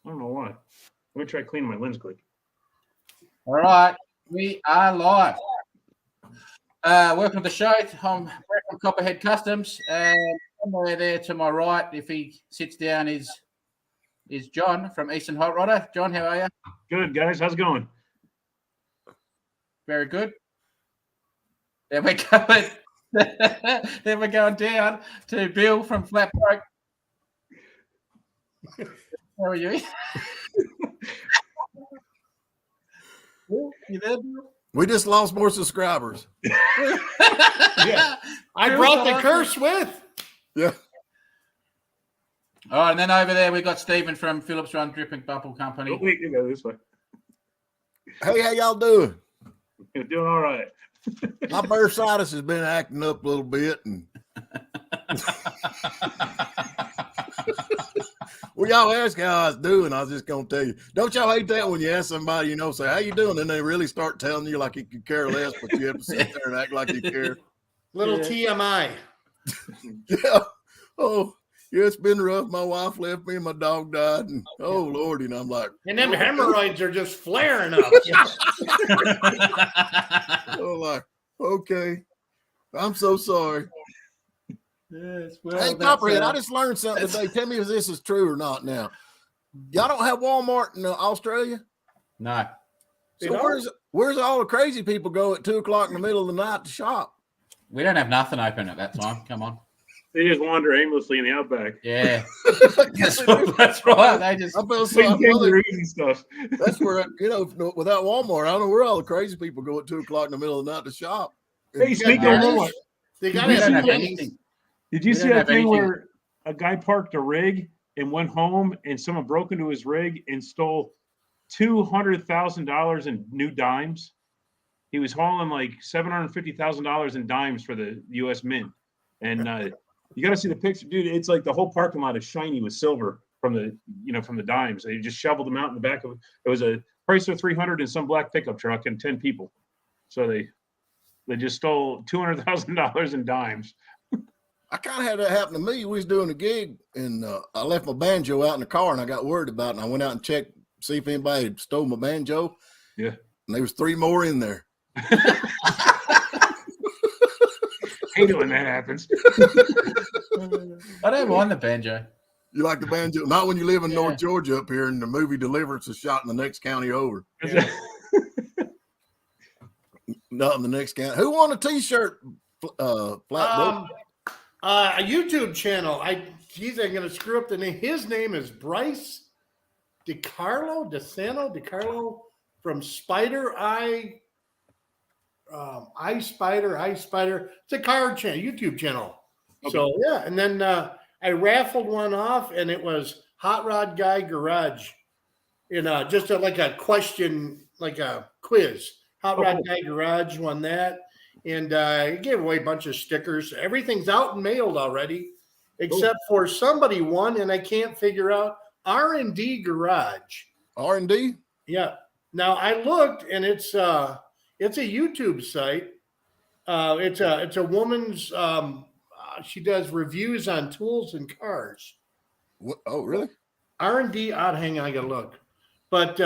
I don't know why. Let me try cleaning my lens quick. All right, we are live. Welcome to the show. I'm Brett from Copperhead Customs. Somewhere there to my right, if he sits down, is John from Eastern Hot Rodder. John, how are you? Good, guys. How's it going? Very good. Then we're going, then we're going down to Bill from Flat Broke. How are you? Bill, you there, Bill? We just lost more subscribers. Yeah. I brought the curse with. Yeah. All right, and then over there we got Stephen from Phillips Run Dripping Bubble Company. Oh, wait, you go this way. Hey, how y'all doing? You're doing all right. My bursitis has been acting up a little bit, and well, y'all ask how I was doing. I was just gonna tell you. Don't y'all hate that when you ask somebody, say how you doing, and they really start telling you like you could care less, but you have to sit there and act like you care. Little TMI. Yeah. Oh, yeah, it's been rough. My wife left me, and my dog died, and oh Lordy, and I'm like, And them hemorrhoids are just flaring up. oh, like, okay, I'm so sorry. Yes, well, Hey, Copperhead, I just learned something today. Tell me if this is true or not now. Y'all don't have Walmart in Australia? No. So where's all the crazy people go at 2:00 in the middle of the night to shop? We don't have nothing open at that time. Come on. They just wander aimlessly in the outback. Yeah. That's right. They just. I feel so. Big kangaroos and stuff. That's where without Walmart, I don't know where all the crazy people go at 2:00 in the middle of the night to shop. Hey, speaking of Walmart, They got We don't to have have anything. did you We see don't that have thing anything. where a guy parked a rig and went home and someone broke into his rig and stole $200,000 in new dimes? He was hauling like $750,000 in dimes for the U.S. Mint. And you got to see the picture, dude. It's like the whole parking lot is shiny with silver from the dimes. They just shoveled them out in the back of it. It was a Chrysler 300 and some black pickup truck and 10 people. So they just stole $200,000 in dimes. I kind of had that happen to me. We was doing a gig, and I left my banjo out in the car, and I got worried about it. And I went out and checked, see if anybody had stole my banjo. Yeah. And there was 3 more in there. Hate it when that happens. I don't mind the banjo. You like the banjo? Not when you live in Yeah. North Georgia up here, and the movie Deliverance is shot in the next county over. Not in the next county. Who won a T-shirt? Flat Broke? a YouTube channel. I'm going to screw up the name. His name is Bryce DeCarlo from Spider Eye. Spider. It's a card channel, YouTube channel. Okay. So yeah, and then I raffled one off, and it was Hot Rod Guy Garage, just like a question, like a quiz. Hot Rod Guy Garage won that, and I gave away a bunch of stickers. Everything's out and mailed already, except for somebody won, and I can't figure out R&D Garage. R&D? Yeah. Now I looked, and it's a YouTube site. It's a woman's. She does reviews on tools and cars. What? Oh, really? R&D. Hang on, I gotta look. But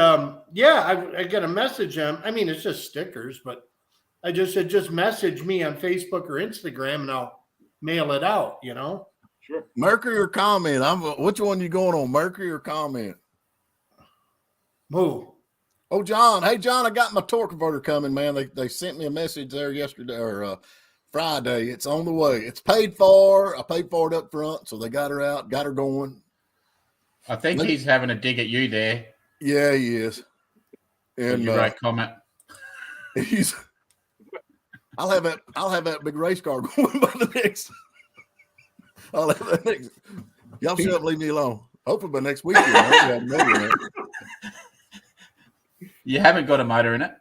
yeah, I got a message. I mean, it's just stickers, but I just said just message me on Facebook or Instagram, and I'll mail it out. Sure. Mercury or Comment? Which one you going on, Mercury or Comment? Move. Oh, John. Hey, John, I got my torque converter coming, man. They sent me a message there yesterday or Friday. It's on the way. It's paid for. I paid for it up front, so they got her out, got her going. I think he's having a dig at you there. Yeah, he is. And You wrote comment. I'll have that big race car going by the next. I'll have that next. Y'all shut up, leave me alone. Hopefully by next weekend. You haven't got a motor in it.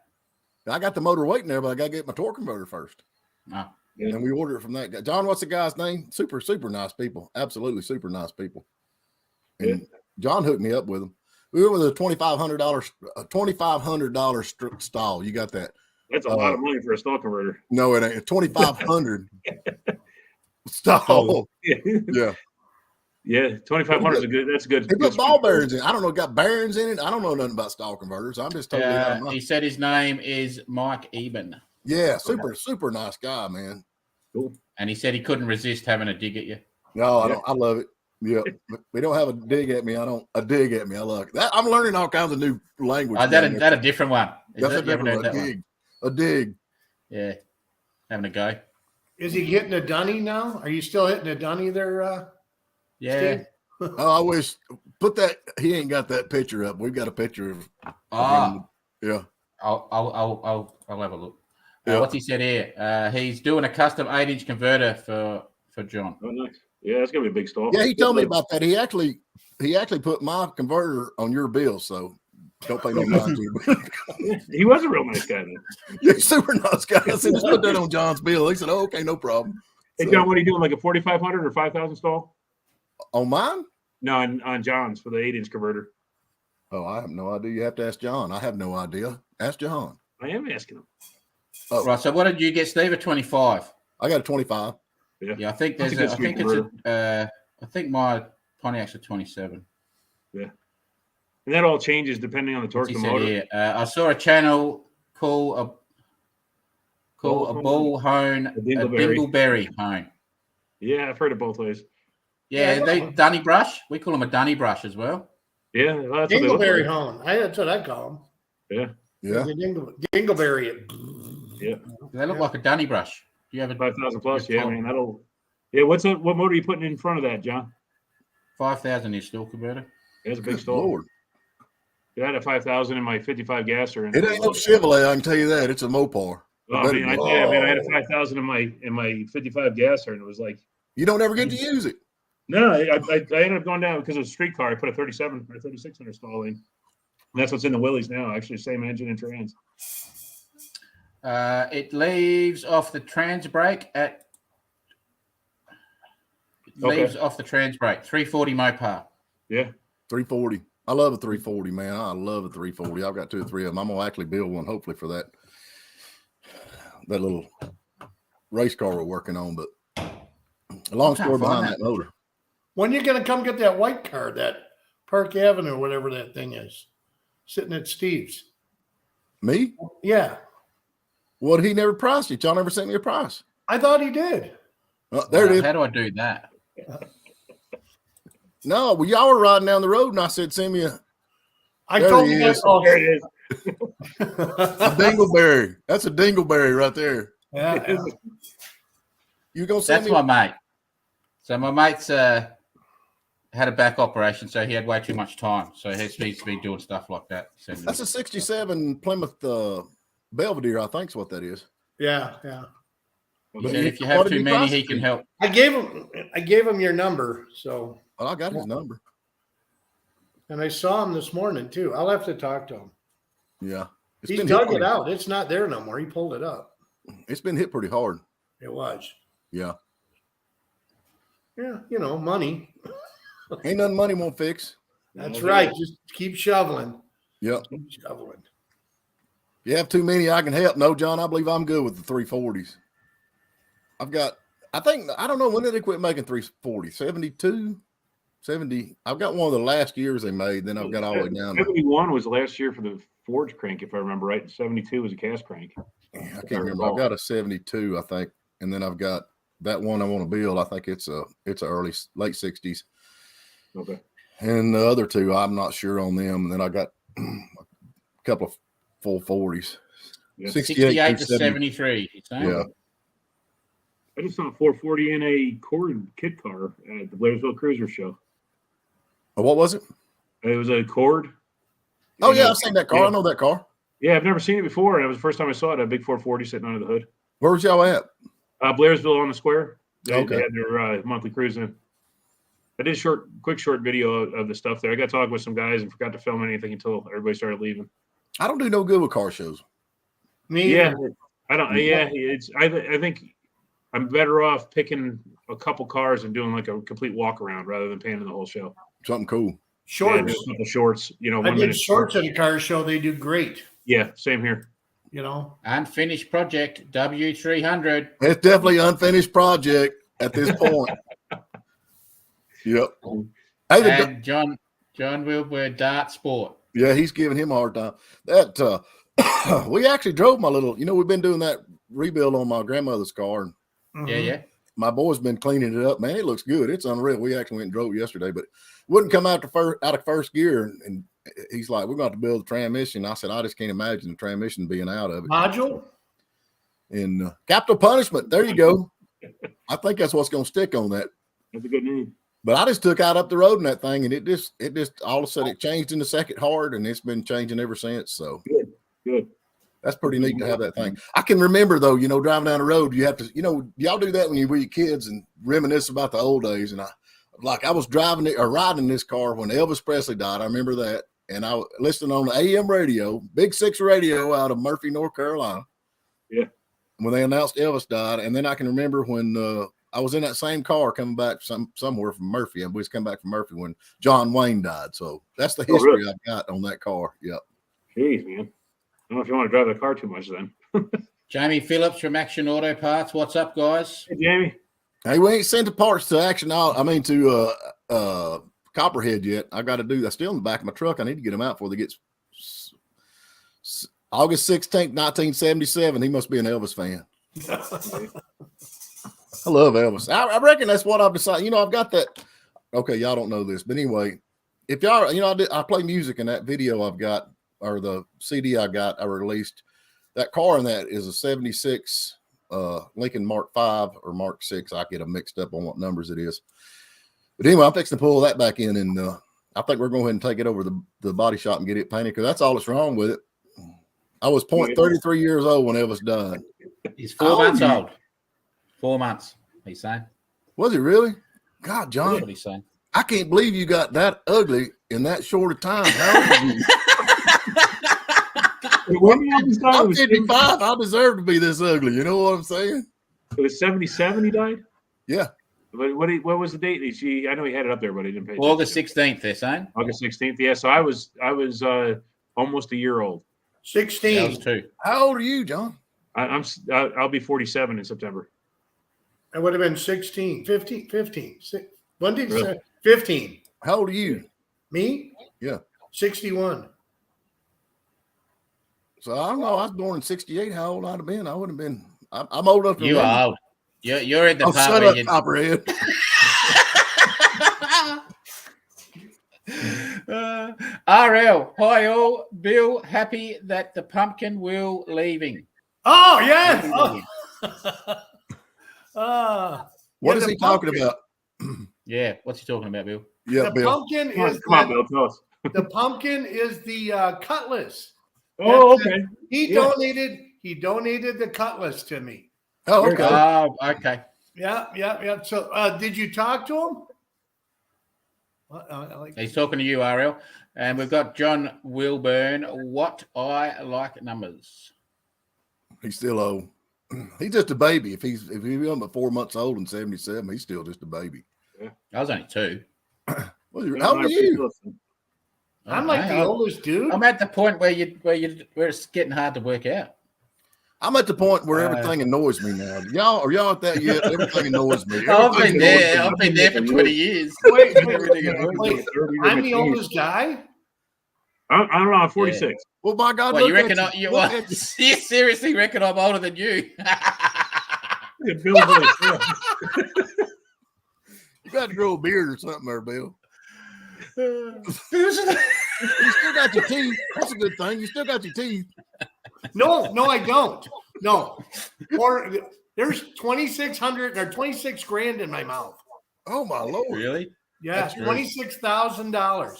I got the motor waiting there, but I got to get my torque converter first. Oh. And then we order it from that guy. John, what's the guy's name? Super, super nice people. Absolutely super nice people. And John hooked me up with them. We went with a $2,500 stall. You got that? That's a lot of money for a stall converter. No, it ain't. $2,500 stall. Yeah. Yeah. Yeah, 2,500 is a good. That's a good. He good put ball speed. bearings in. I don't know. Got bearings in it. I don't know nothing about stall converters. I'm just totally out of my. He said his name is Mike Eben. Yeah, super nice guy, man. Cool. And he said he couldn't resist having a dig at you. No, I Yeah. don't. I love it. Yeah, we don't have a dig at me. I don't. A dig at me. I love it. That, I'm learning all kinds of new language. That a different one. That's a different one. A dig. Yeah, having a go. Is he getting a dunny now? Are you still hitting a dunny there? Yeah. Steve? Oh, I wish put that. He ain't got that picture up. We've got a picture of. Oh, Yeah. I'll have a look. Yeah. What's he said here? He's doing a custom 8-inch converter for John. Oh, nice. Yeah, that's gonna be a big stall. Yeah, he told me about that. He actually put my converter on your bill, so don't pay no mind to him. He was a real nice guy, man. Yeah, he's super nice guy. I said, just put that on John's bill. He said, oh, okay, no problem. Hey, So, John, what are you doing? Like a 4,500 or 5,000 stall? on mine? No, on John's for the 8-inch converter. Oh, I have no idea. You have to ask John. I have no idea. Ask John. I am asking him. Oh, Right. So what did you get, Steve? A 25. I got a 25. Yeah, I think That's there's. a good I think street it's a. I think my Pontiac's a 27. And that all changes depending on the torque He of the said motor. here. I saw a channel call a bull hone a dingleberry hone. Yeah, I've heard it both ways. Yeah, they Dunny brush. We call them a Dunny brush as well. Yeah, well, that's what they look Dingleberry like. hone. That's what I call Yeah, Yeah. them. Dingleberry. They look like a Dunny brush. Do you have a 5,000 plus. Yeah, Yeah, man, that'll. Yeah, what motor are you putting in front of that, John? 5,000 inch stall converter? That's a big Good stall. Lord. I had a 5,000 in my 55 gasser. And It ain't no Chevrolet, I can tell you that. It's a Mopar. Oh, man, I had a 5,000 in my 55 gasser, and it was like. You don't ever get to use it. No, I ended up going down because it was a street car. I put a 37 or 3600 stall in. And that's what's in the Willys now. Actually, same engine and trans. It leaves off the trans brake at. Leaves off the trans brake. 340 Mopar. Yeah. 340. I love a 340, man. I love a 340. I've got 2 or 3 of them. I'm gonna actually build one, hopefully, for that little race car we're working on. But a long story behind that motor. When you gonna come get that white car, that Park Avenue, whatever that thing is, sitting at Steve's? Me? Yeah, What? He never priced it. Y'all never sent me a price. I thought he did. There it is. How do I do that? No, well, y'all were riding down the road, and I said, "Send me a I There told he him is. that. There it is. dingleberry." That's a dingleberry right there. Yeah, You gonna send That's me? my mate. So my mate's had a back operation, so he had way too much time. So he needs to be doing stuff like that. That's a '67 Plymouth Belvedere, I think is what that is. yeah. He But said you- if you have what did too he many, price he it can to? help. I gave him your number, so Well, I got his number. and I saw him this morning too. I'll have to talk to him. Yeah, it's He been dug hit it out. It's not there no more. He pulled it up. It's been hit pretty hard. It was. Yeah, Yeah, money. ain't nothing money won't fix. That's right. Just keep shoveling. Yep. Keep shoveling. You have too many, I can help. No, John, I believe I'm good with the 340s. I don't know, when did they quit making 340? 72? 70. I've got one of the last years they made. Then I've got all the way down to, 71 was last year for the forge crank, if I remember right. And 72 was a cast crank. I can't remember. I've got a 72, I think. And then I've got that one I want to build. I think it's a late 60s. Okay. And the other two, I'm not sure on them. And then I got a couple of full 40s. Yeah. 68 to 70. 73. He's saying. Yeah. I just saw a 440 in a Cord kit car at the Blairsville Cruiser Show. Oh, what was it? It was a Cord. Oh, yeah, I've seen that car. Yeah. I know that car. Yeah, I've never seen it before. And it was the first time I saw it. A big 440 sitting under the hood. Where's y'all at? Blairsville on the Square. They Okay. had their monthly cruise in. I did a quick short video of the stuff there. I got to talk with some guys and forgot to film anything until everybody started leaving. I don't do no good with car shows. Me, Yeah, I don't. Yeah, I think I'm better off picking a couple cars and doing like a complete walk around rather than paying in the whole show. Something cool. Yeah, shorts. do a couple shorts. I 1 did minute shorts at a car show. They do great. Yeah, same here. Unfinished project W300. It's definitely an unfinished project at this point. Yep. Hey, And John Wilbur Dart Sport. yeah, he's giving him a hard time. That we actually drove my little. We've been doing that rebuild on my grandmother's car, and Yeah. my boy's been cleaning it up. Man, it looks good. It's unreal. We actually went and drove it yesterday, but it wouldn't come out of first gear. And he's like, "We're going to have to build the transmission." I said, "I just can't imagine the transmission being out of it." Module. And capital punishment. There you go. I think that's what's going to stick on that. That's a good name. But I just took out up the road in that thing, and it just all of a sudden it changed in the second hard, and it's been changing ever since. So Good. that's pretty neat to have that thing. I can remember though, driving down the road, you have to, y'all do that when you were your kids and reminisce about the old days. And I was driving it or riding this car when Elvis Presley died. I remember that, and I was listening on the AM radio, Big Six radio out of Murphy, North Carolina. Yeah. When they announced Elvis died, and then I can remember when I was in that same car coming back somewhere from Murphy, and we was coming back from Murphy when John Wayne died. So that's the history really? I've got on that car. Yep. Jeez, man. I don't know if you want to drive the car too much then. Jamie Phillips from Action Auto Parts. What's up, guys? Hey, Jamie. Hey, we ain't sent the parts to Action. To Copperhead yet. I got to do. They're still in the back of my truck. I need to get them out before they get August 16th, 1977. He must be an Elvis fan. I love Elvis. I reckon that's what I've decided. I've got that. Okay, y'all don't know this, but anyway, if y'all, I play music in that video I've got, or the CD I released. That car in that is a 76 Lincoln Mark 5 or Mark 6. I get them mixed up on what numbers it is. But anyway, I'm fixing to pull that back in, and I think we're going to go ahead and take it over the body shop and get it painted, because that's all that's wrong with it. I was 33 years old when Elvis died. He's 4 months old. 4 months, he's saying. Was he really? God, John. That's what he's saying. I can't believe you got that ugly in that short a time. How old are you? I'm 55. I deserve to be this ugly. You know what I'm saying? It was 77 he died? Yeah. But what was the date? I know he had it up there, but he didn't pay attention. August 16th, they're saying. August 16th. Yeah, so I was almost a year old. 16. That was 2. How old are you, John? I'll be 47 in September. I would have been 16, 15. When did you Really? say 15? How old are you? Me? Yeah. 61. So I don't know. I was born in 68. How old I'd have been? I would have been. I'm old enough to You remember. are old. You're in the part Shut where up, Copperhead. RL, hi all. Bill, happy that the pumpkin wheel leaving. Oh, yes. What Yeah, is the he talking pumpkin. about? Yeah, what's he talking about, Bill? Yeah, The Bill. pumpkin Come is on, Bill, tell us. the pumpkin is the cutlass. Oh, okay. He donated the cutlass to me. Oh, okay. Oh, okay. Yeah. So, did you talk to him? He's talking to you, RL. And we've got John Wilburn. What I like numbers. He's still old. He's just a baby. If he's but 4 months old and 77, he's still just a baby. I was only 2. How old are you? I'm like the oldest dude. I'm at the point where it's getting hard to work out. I'm at the point where everything annoys me now. Are y'all at that yet? Everything annoys me. I've been there. I've been there for 20 years. Wait, Everything annoys me. I'm the oldest guy. I don't know. I'm 46. Yeah. Well, my God, Well, you look reckon at you Look at you seriously reckon I'm older than you? Yeah, Bill's really cool. You got to grow a beard or something there, Bill. Bill, You still got your teeth. That's a good thing. You still got your teeth. No, I don't. No. Or there's 2,600 or 26 grand in my mouth. Oh my Lord! really? Yeah, That's true. $26,000.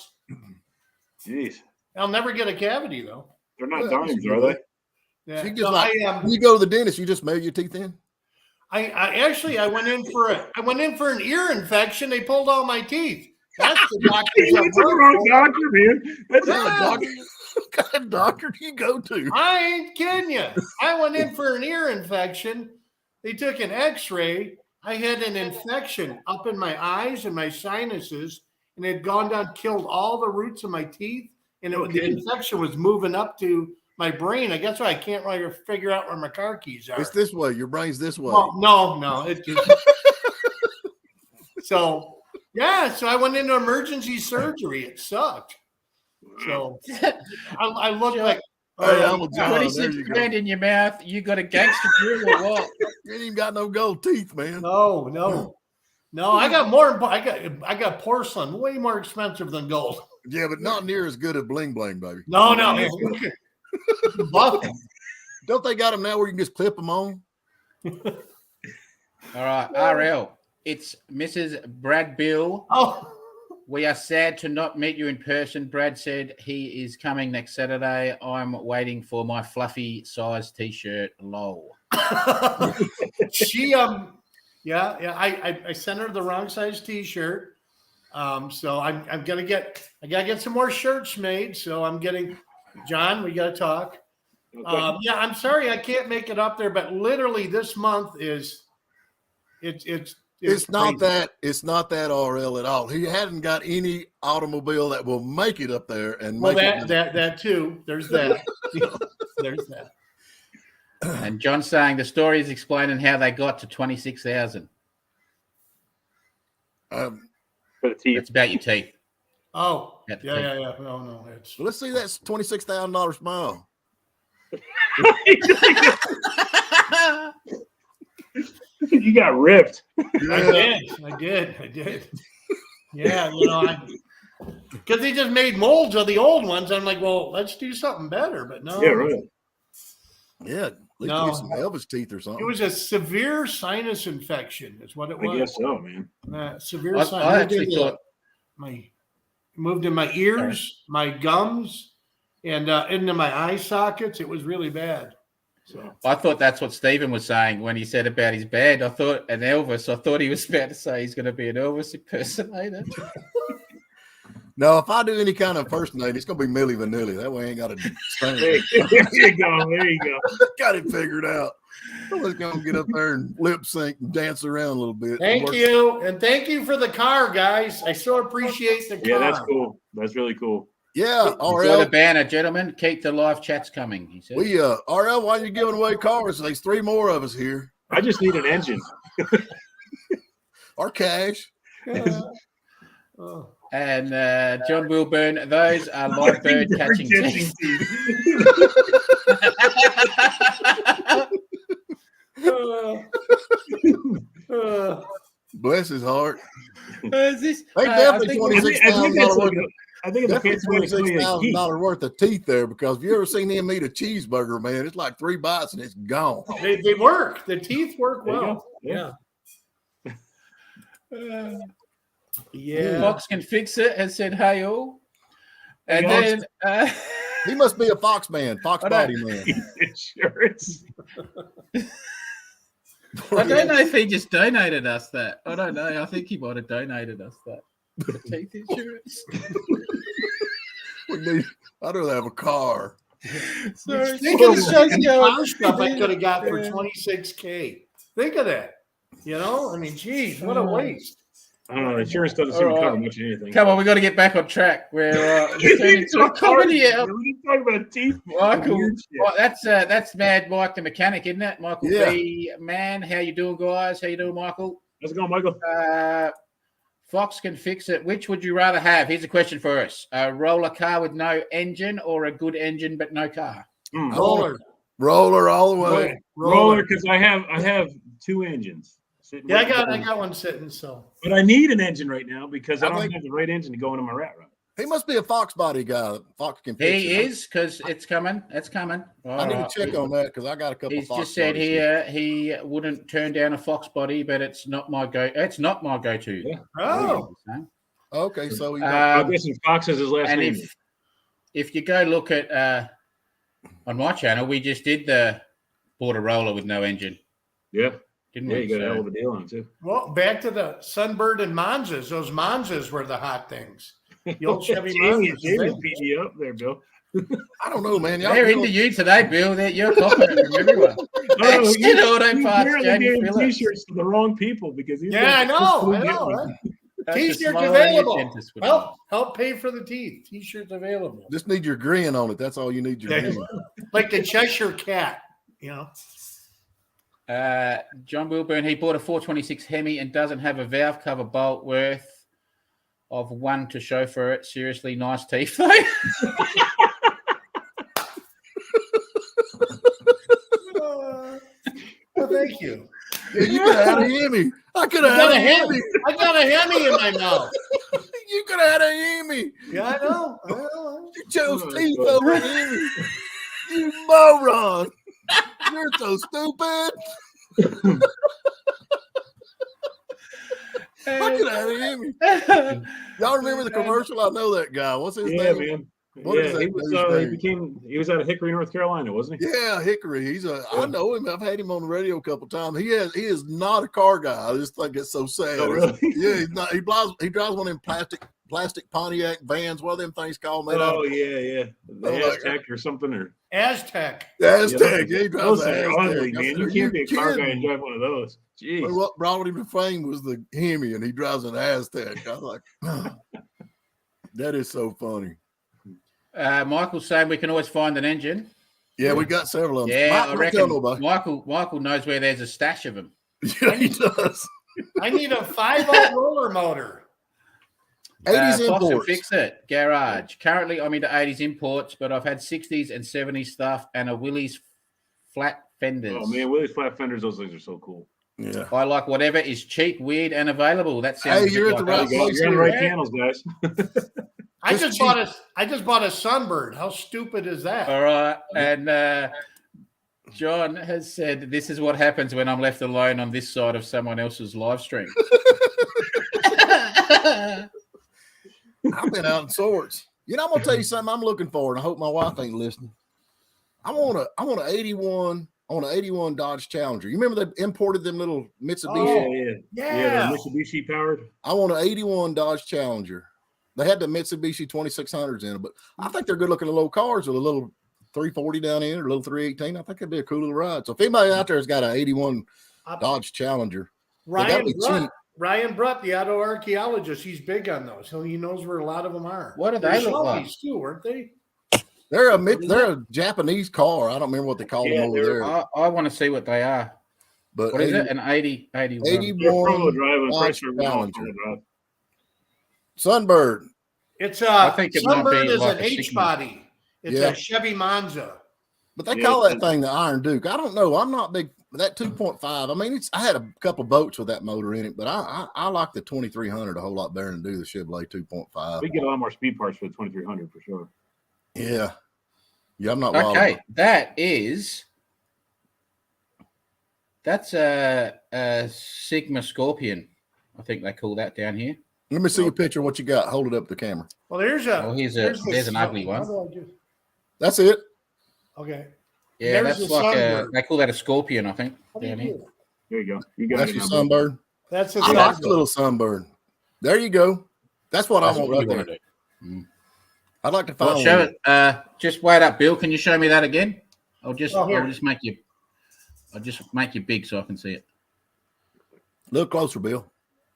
Jeez. I'll never get a cavity though. They're not Well, dimes, are they? Yeah. She just No, like when you go to the dentist, you just mail your teeth in. I actually went in for an ear infection. They pulled all my teeth. That's the doctor's That's the wrong doctor, man. That's What Yeah. kind of doctor do you go to? I ain't kidding you. I went in for an ear infection. They took an x-ray. I had an infection up in my eyes and my sinuses, and it had gone down, killed all the roots of my teeth, and the infection was moving up to my brain. I guess why I can't really figure out where my car keys are. It's this way. Your brain's this way. Well, no. It just so Yeah, so I went into emergency surgery. It sucked. So I look Sure. like Hey, I'm with John. There 26 you go. grand in your mouth. You got a gangster drill or what? You ain't even got no gold teeth, man. no. I got more. I got porcelain, way more expensive than gold. Yeah, but not near as good as bling bling, baby. No. Buff. Don't they got them now where you can just clip them on? All right, RL. It's Mrs. Brad Bill. Oh, We are sad to not meet you in person. Brad said he is coming next Saturday. I'm waiting for my fluffy size t-shirt. Lol. she yeah. I sent her the wrong size t-shirt. So I gotta get some more shirts made. So I'm getting John. We gotta talk. Okay. Yeah, I'm sorry I can't make it up there, but literally this month is It's not crazy. that RL at all. He hadn't got any automobile that will make it up there and Well, make that too. There's that. There's that. And John's saying the story is explaining how they got to 26,000. it. For the teeth. It's about your teeth. Oh, At the yeah. teeth. No, it's Let's see. That's $26,000 smile. You got ripped. I did. Yeah, because they just made molds of the old ones. I'm like, well, let's do something better. But no, Yeah, right. Yeah, at least No. get some Elvis teeth or something. it was a severe sinus infection. Is what it I was. guess so, man. Severe I sinus. actually thought Moved in my ears, my gums, and into my eye sockets. It was really bad. So that's what Stephen was saying when he said about his band. I thought an Elvis. I thought he was about to say he's going to be an Elvis impersonator. No, if I do any kind of impersonate, it's gonna be Milli Vanilli. That way I ain't got to There you go. There you go. got it figured out. I'm just gonna get up there and lip sync and dance around a little bit. thank you, and thank you for the car, guys. I so appreciate the car. Yeah, that's cool. That's really cool. Yeah, Enjoy RL. the banner, gentlemen. Keep the live chats coming. He said. We RL, why are you giving away cars? There's 3 more of us here. I just need an engine. Or cash. Oh. And John Wilburn, those are live bird catching teeth. Bless his heart. Is this? They definitely $26,000 I think it's a fancy way to say it. $26,000 worth of teeth there, because if you ever seen him eat a cheeseburger, man, it's like 3 bites and it's gone. They work. The teeth work There you well. go. Yeah. Yeah. Fox can fix it. Has said hey all, and Hey, then He must be a Fox man, Fox I know. body man. Insurance. I don't know if he just donated us that. I don't know. I think he might have donated us that. The teeth insurance. I'd rather have a car. Sorry. Think of the Show's going. car stuff I could have got for $26K. Think of that. I mean, geez, what a waste. I don't know. Insurance doesn't seem to cover much of anything. Come on, we got to get back on track. We're turning into a comedy. We talking about teeth. Michael, Weird shit. well, that's Mad Mike the mechanic, isn't it? Michael Yeah. B. Man, how you doing, guys? How you doing, Michael? How's it going, Michael? Fox can fix it. Which would you rather have? Here's a question for us: a roller car with no engine, or a good engine but no car? Roller all the way. Roller, because I have 2 engines. Yeah, I got one sitting. So, But I need an engine right now because I I don't think- have the right engine to go into my rat rod. He must be a Fox body guy. Fox can fix He it. is, because it's coming. It's coming. I need to check on that because I got a couple He's Fox just said bodies. here he wouldn't turn down a Fox body, but it's not my go. It's not my go-to. Yeah. oh, Okay, so he I'm guessing Fox has his last and name. if you go look at on my channel, we just did the border roller with no engine, Yeah. didn't Yeah, we? you got a So- hell of a deal on it, too. well, back to the Sunbird and Monzas. Those Monzas were the hot things. The old Chevy Jamie Monzas. beat you up there, Bill. I don't know, man. Y'all They're know- into you today, Bill. You're copying it from everyone. Extra auto parts, barely Jamie gave Phillips. T-shirts to the wrong people because he's Yeah, I know. Get one. Right? That's a T-shirts smile available. your dentist would Help pay for the teeth. T-shirts available. Just need your grin on it. That's all you need. Your Yeah. grin. Like the Cheshire Cat. John Wilburn, he bought a 426 Hemi and doesn't have a valve cover bolt worth of one to show for it. Seriously, nice teeth though. Well, thank you. Yeah, you could have had a Hemi. I could have had a Hemi. I got a Hemi in my mouth. You could have had a Hemi. Yeah, I know. You chose teeth over Hemi. You moron. You're so stupid. I could have had a Hemi. Y'all remember the commercial? I know that guy. What's his Yeah, name? man. What is that he was. dude's name? He was out of Hickory, North Carolina, wasn't he? Yeah, Hickory. I know him. I've had him on the radio a couple times. He is not a car guy. I just think it's so sad. Oh, really? Yeah, he's not. He drives one of them plastic Pontiac vans. What are them things called? Man? Oh yeah. The Aztec or something or Aztec. Aztec. Yeah, he drives those an are Aztec. ugly, man. I said, You can't be a car guy kidding and me?" drive one of those. Jeez. Well, what brought him to fame was the Hemi, and he drives an Aztec. I was like, that is so funny. Michael's saying we can always find an engine. Yeah, we got several of them. Yeah, Mike, I don't reckon tell nobody. Michael knows where there's a stash of them. Yeah, he does. I need a 5.0 roller motor. 80s Fox and imports. Fix It Garage. Currently, I'm into 80s imports, but I've had 60s and 70s stuff and a Willys flat fenders. Oh man, Willie's flat fenders, those things are so cool. Yeah. I like whatever is cheap, weird, and available. That sounds. Hey, you're at the right place. You're on the right Yeah. channels, guys. I Just just bought a Sunbird. How stupid is that? All right, and John has said this is what happens when I'm left alone on this side of someone else's live stream. I've been out in sorts. You know, I'm gonna tell you something I'm looking for, and I hope my wife ain't listening. I want an 81 Dodge Challenger. You remember they imported them little Mitsubishi? Yeah, the Mitsubishi powered. I want an 81 Dodge Challenger. They had the Mitsubishi 2600s in it, but I think they're good looking little cars with a little 340 down in it, or a little 318. I think it'd be a cool little ride. So if anybody out there has got an 81 Dodge Challenger, Ryan Brutt, the auto archaeologist, he's big on those. So he knows where a lot of them are. What do they look like? Shelby's too, weren't they? they're a Japanese car. I don't remember what they call them over there. I want to see what they are. But What is it? An 81. 81 Dodge Challenger. Sunbird. It's I think it might be Sunbird is like an a H Sigma. body. It's Yeah. a Chevy Monza. But they call that thing the Iron Duke. I don't know. I'm not big. That 2.5. I mean, I had a couple boats with that motor in it, but I like the 2300 a whole lot better than do the Chevrolet 2.5. We get a lot more speed parts for the 2300 for sure. Yeah. Yeah, I'm not wild. Okay, that's a Sigma Scorpion. I think they call that down here. Let me see a picture of what you got. Hold it up to the camera. Well, there's an ugly one. That's it. Okay. Yeah, There's that's the like Sunbird. they call that a Scorpion, I think. How do you Down here. do it? There you go. You got That's it. your now, Sunbird. That's a I like Sunbird. the little Sunbird. There you go. That's what That's I want what right you there. wanna do. I'd like to Well, find show one. it. Just wait up, Bill. Can you show me that again? I'll just here. make you big so I can see it. A little closer, Bill.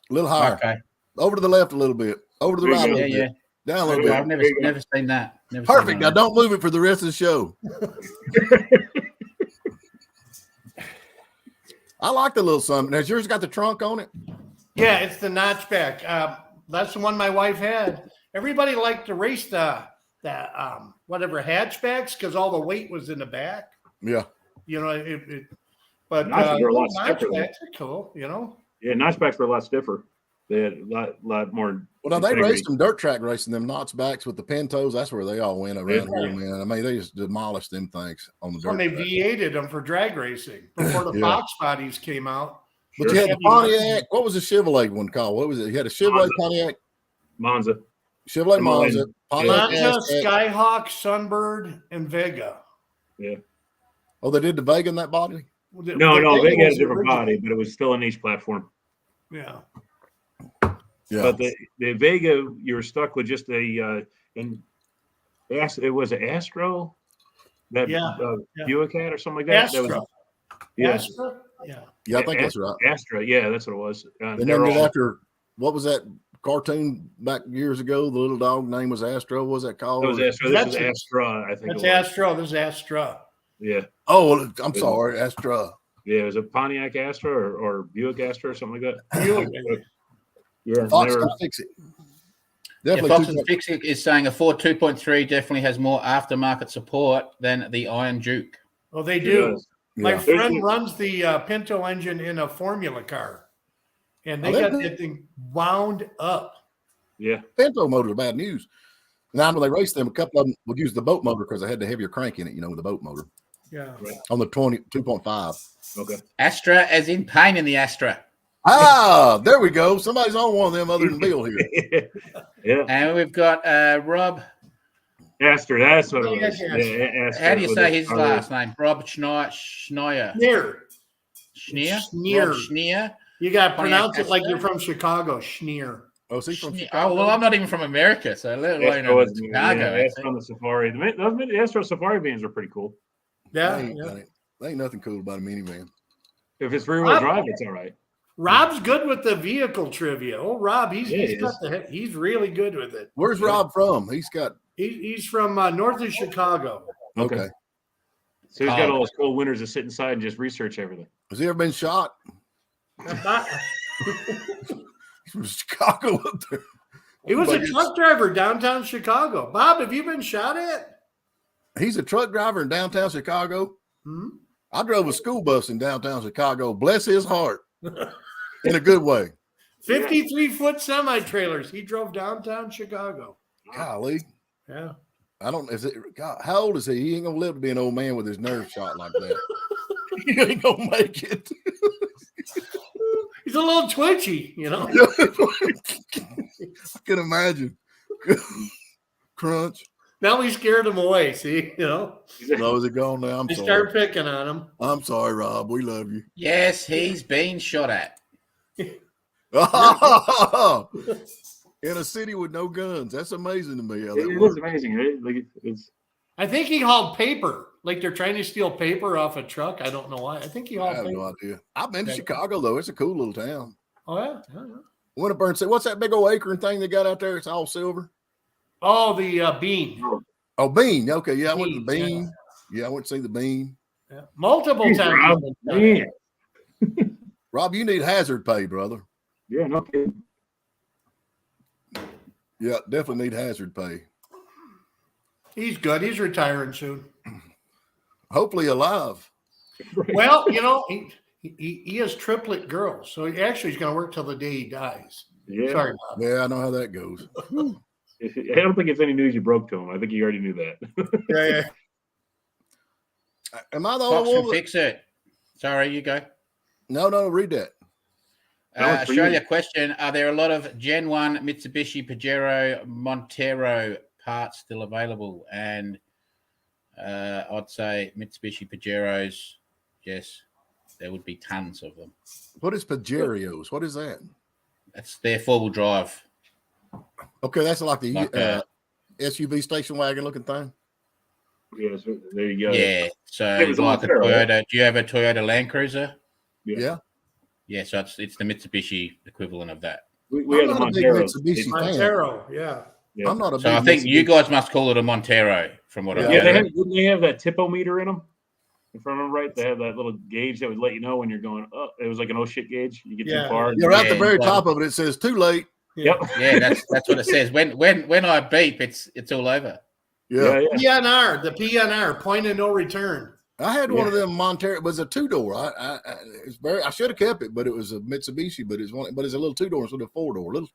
A little higher. Okay. Over to the left a little bit. Over to the There you right a go. little Yeah, bit. yeah. Down a little Yeah. bit. I've never There you go. never seen that. Never Perfect. seen Now one. don't move it for the rest of the show. I like the little Sunbird. Has yours got the trunk on it? Yeah, it's the notchback. That's the one my wife had. Everybody liked to race the whatever hatchbacks because all the weight was in the back. Yeah. You know, but Notchbacks are a lot stiffer, though. notchbacks are cool. You know. Yeah, notchbacks were a lot stiffer. They had a lot more. Well, now they integrity. raced them dirt track racing them notchbacks with the Pintos. That's where they all went around Yeah. here, man. I mean, they just demolished them things on the When dirt they track. V8'd them for drag racing before the Yeah. Fox bodies came out. But Sure. you had the Pontiac. What was the Chevrolet one called? What was it? You had a Chevrolet Pontiac, Monza. Chevrolet Come Monza, on. Pontiac Monza, Aztec. Skyhawk, Sunbird, and Vega. Yeah. Oh, they did the Vega in that body? No, Vega they had a was different original. body, but it was still a niche platform. Yeah. Yeah. But the Vega, you were stuck with just it was an Astro, that Yeah, yeah. Buick had or something like that. That Astra. was, yeah, Astra? Yeah. Yeah, I think that's right. Astra. Yeah, that's what it was. And They're then all- after, what was that cartoon back years ago? The little dog name was Astro. What was that called? That was Astra. This was That's- Astra, I think. That's it was. Astra. This is Astra. Yeah, Oh, I'm sorry, Astra. yeah. It was a Pontiac Astra or Buick Astra or something like that. Buick. Yeah, Fox never- can fix it. Definitely. Fox and Fix is saying a Ford 2.3 definitely has more aftermarket support than the Iron Duke. Oh, they It do. does. My Yeah. friend runs the Pinto engine in a Formula car, and they Oh, got they're that thing wound up. Yeah. Pinto motors are bad news. Now, when they race them, a couple of them would use the boat motor because they had the heavier crank in it, with the boat motor Yeah. Right. on the 2.5. Okay. Astra, as in pain in the Astra. Ah, there we go. Somebody's on one of them other than Bill here. Yeah. And we've got Rob. Astor, that's what it Yeah, was. yeah. Yeah, Astor How do you with say a his R. last name? Rob Schneer. Schneer. Schneer? Schneer. Rob Schneer. You got to Pontiac pronounce it like Astra? you're from Chicago. Schneer. Oh, is he from Schneer. Chicago? Oh, well, I'm not even from America, so let alone Astro was Chicago. Astro on the Safari. The Astro Safari vans are pretty cool. Yeah. They ain't nothing cool about a minivan. If it's rear-wheel drive, it's all right. Rob's good with the vehicle trivia. Oh, Rob, he's really good with it. Where's Rob from? He's from north of Chicago. Okay. So he's got all those cold winters to sit inside and just research everything. Has he ever been shot? He's from Chicago up there. He was a truck driver downtown Chicago. Bob, have you been shot at? He's a truck driver in downtown Chicago. Hmm? I drove a school bus in downtown Chicago. Bless his heart. In a good way. 53-foot semi-trailers. He drove downtown Chicago. Golly. Yeah. God, how old is he? He ain't gonna live to be an old man with his nerves shot like that. He ain't gonna make it. He's a little twitchy, I can imagine. Crunch. Now we scared him away, see? No, is it gone now? I'm They sorry. start picking on him. I'm sorry, Rob. We love you. Yes, he's been shot at. In a city with no guns. That's amazing to me. How It that is works. amazing, right? Like it's I think he hauled paper. Like they're trying to steal paper off a truck. I don't know why. I think he I hauled have paper. no idea. I've been to Chicago, though. It's a cool little town. Oh, yeah? Went up there and said, what's that big old acorn thing they got out there? It's all silver. Oh, the bean. Oh, Bean. Okay, yeah, I went to the Bean, Bean. Yeah, I went to see the Bean. Yeah. Multiple Jeez, times. Rob, man. Rob, you need hazard pay, brother. Yeah, no kidding. Yeah, definitely need hazard pay. He's good. He's retiring soon. Hopefully alive. Well, he has triplet girls, so he actually is going to work till the day he dies. Yeah. Sorry, Bob. Yeah, I know how that goes. I don't think it's any news you broke to him. I think you already knew that. Yeah. Am I the Fox only and one? Fix It. Sorry, you go. No, read that. That one's for Australia you. question: are there a lot of Gen 1 Mitsubishi Pajero Montero parts still available? And I'd say Mitsubishi Pajeros, yes, there would be tons of them. What is Pajeros? What is that? That's their four-wheel drive. Okay, that's like the Like SUV station wagon looking thing. Yeah, so there you go. Yeah, so It was a like a Montero, Toyota. right? Do you have a Toyota Land Cruiser? Yeah. Yeah, so it's the Mitsubishi equivalent of that. We had the I'm not a big Montero. Mitsubishi fan. Montero, yeah. Yeah. I'm not a big So I think you Mitsubishi- guys must call it a Montero, from what I Yeah, heard. didn't they have that tipometer in them? If I remember right, they have that little gauge that would let you know when you're going. Oh, it was like an oh shit gauge. You get Yeah. too far. Yeah, right at the Yeah, very well- top of it, it says too late. Yep. Yeah, that's what it says. When I beep, it's all over. Yeah. Yeah. PNR, the PNR, point of no return. I had one of them Montero. It was a 2-door. I should have kept it, but it was a Mitsubishi. But it's a little 2-door instead of a 4-door, little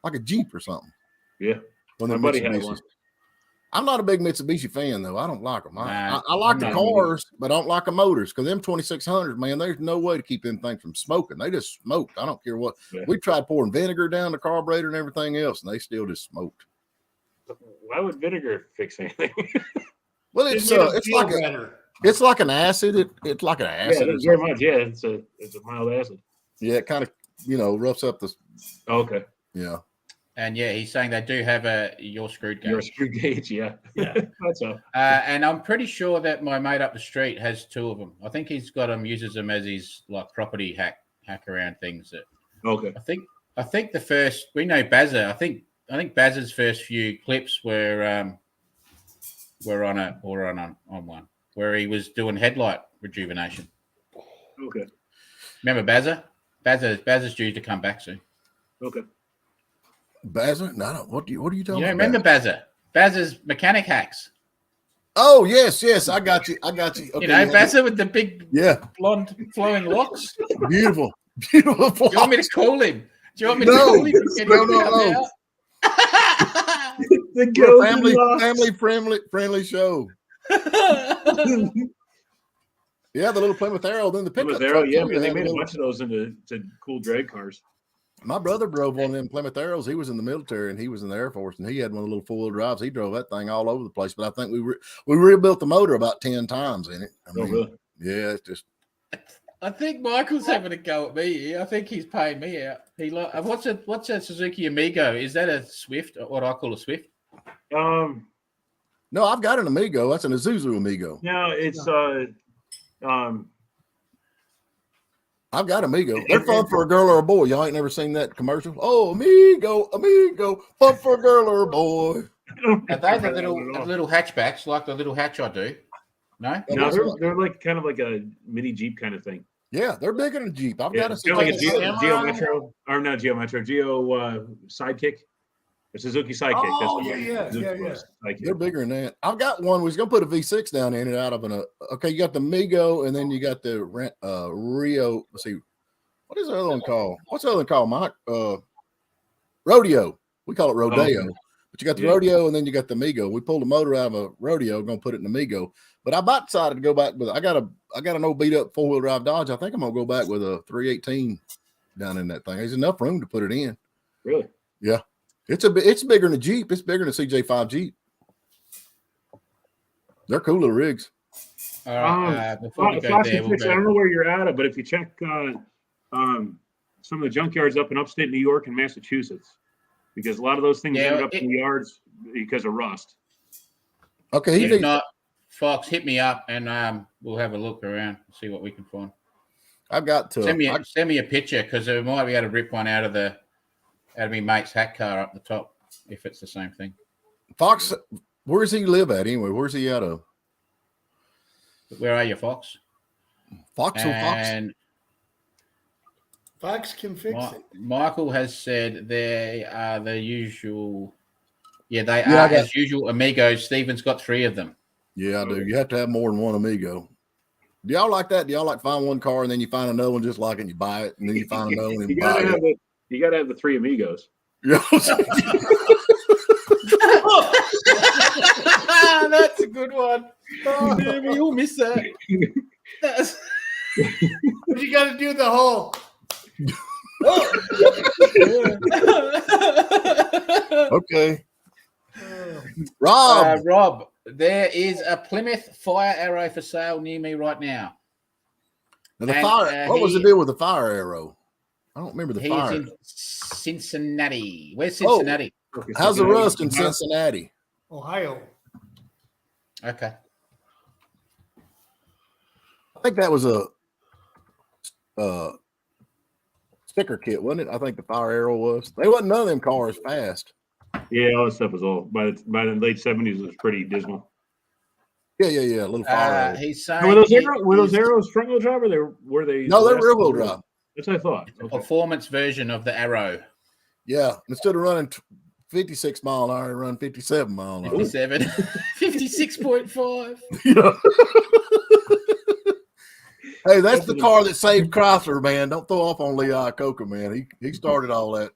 like a Jeep or something. Yeah. One My of the buddy had Mitsubishis. one. I'm not a big Mitsubishi fan though. I don't like them. I Nah, like I'm the not cars, but I don't like the motors because them 2600s, man, there's no way to keep them things from smoking. They just smoked. I don't care what. Yeah. We tried pouring vinegar down the carburetor and everything else, and they still just smoked. Why would vinegar fix anything? Well, It it's made him it's feel like better. it's like an acid. It's like an Yeah, acid. or it's very something. much. Yeah, it's a mild acid. Yeah, it kind of roughs up the. Oh, okay. Yeah. And yeah, he's saying they do have your screwed Your gauge. screw gauge. Yeah. Yeah. That's all. And I'm pretty sure that my mate up the street has two of them. I think he's got them, uses them as his like property hack around things. That Okay. I think the first we know Bazza. I think Bazza's first few clips were on one where he was doing headlight rejuvenation. Okay. Remember Bazza? Bazza's due to come back soon. Okay. Bazza? No, what are you You talking don't about? remember Bazza? Bazza's mechanic hacks. Oh, yes. I got you. Okay, You know, Bazza with the big blonde flowing locks. Beautiful. Do you want me to call him? Do you want me to call him? No. The We're a friendly show. Yeah, the little Plymouth Arrow, then the pickup Plymouth Arrow, truck, yeah, too. man, they had a made a little- bunch of those into cool drag cars. My brother drove one of them Plymouth Arrows. He was in the military and he was in the Air Force, and he had one of the little four-wheel drives. He drove that thing all over the place. But I think we rebuilt the motor about 10 times in it. I mean, Really? yeah, it's just. I think Michael's having a go at me here. I think he's paying me out. What's a Suzuki Amigo? Is that a Swift, or what I call a Swift? No, I've got an Amigo. That's an Isuzu Amigo. No, it's I've got Amigo. They're fun for a girl or a boy. Y'all ain't never seen that commercial? Oh, Amigo, fun for a girl or a boy. Are they the little hatchbacks, like the little hatch I do? No? No, they're like kind of like a mini Jeep kind of thing. Yeah, they're bigger than a Jeep. I've Yeah, got it's kind of like a Suzuki. Geo Metro, or not Geo Metro, Geo Sidekick. A Suzuki Sidekick. Oh, That's what yeah. Sidekick. They're bigger than that. I've got one. We're gonna put a V6 down in it out of an. Okay, you got the Migo, and then you got the Rio. Let's see, what is the other one called? What's the other one called, Mike? Rodeo. We call it Rodeo. But you got the Rodeo, and then you got the Migo. We pulled the motor out of a Rodeo, gonna put it in the Migo. But I about decided to go back with. I got an old beat up 4-wheel drive Dodge. I think I'm gonna go back with a 318 down in that thing. There's enough room to put it in. Really? Yeah. It's bigger than a Jeep. It's bigger than a CJ5 Jeep. They're cool little rigs. All right. Before we go there, I don't know where you're at, but if you check some of the junkyards up in upstate New York and Massachusetts, because a lot of those things end up in the yards because of rust. Okay. If not, Fox, hit me up and we'll have a look around, see what we can find. I've got to send me a picture, because we might be able to rip one out of my mate's hat car up the top, if it's the same thing. Fox, where does he live at anyway? Where's he out of? Where are you, Fox? Fox. Fox can fix it. Michael has said they are the usual. Yeah, they are as usual Amigos. Stephen's got 3 of them. Yeah, I do. You have to have more than one Amigo. Do y'all like that? Do y'all like find one car and then you find another one just like it and you buy it, and then you find another one and you buy it? You got to have the 3 Amigos. Yeah. That's a good one. Oh, man, we all miss that. You got to do the whole. Okay. Rob. Rob, there is a Plymouth Fire Arrow for sale near me right now. Now what was the deal with the Fire Arrow? I don't remember the fire. He's in Cincinnati. Where's Cincinnati? How's the rust in Cincinnati? Ohio. Okay. I think that was a sticker kit, wasn't it? I think the Fire Arrow was. They wasn't none of them cars fast. Yeah, all that stuff was all by the late 70s. It was pretty dismal. Yeah. A little Fire Arrow. He's saying were those arrows front wheel drive, or were they? No, they're rear wheel drive. That's what I thought. Okay. Performance version of the Arrow. Yeah, instead of running 56 mile an hour, run 57 mile an hour. 57, 56.5. Yeah. Hey, that's the car that saved Chrysler, man. Don't throw off on Lee Iacocca, man. He started all that.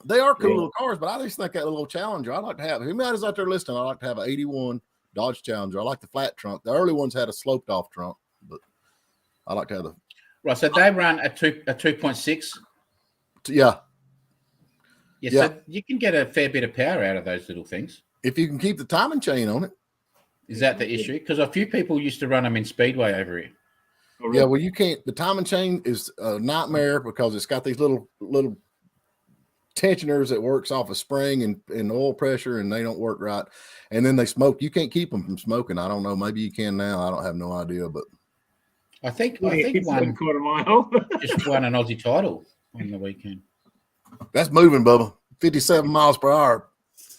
They are cool little cars, but I just think that little Challenger, I'd like to have. Who's out there listening? I'd like to have an 81 Dodge Challenger. I like the flat trunk. The early ones had a sloped off trunk, but I like to have the. Right, so they run a 2.6. Yeah. Yeah, so you can get a fair bit of power out of those little things. If you can keep the timing chain on it. Is that the issue? Because a few people used to run them in Speedway over here. Oh, really? Yeah, well, you can't. The timing chain is a nightmare because it's got these little tensioners that works off a spring and oil pressure, and they don't work right. And then they smoke. You can't keep them from smoking. I don't know. Maybe you can now. I don't have no idea, but I think one quarter mile just won an Aussie title on the weekend. That's moving, Bubba. 57 miles per hour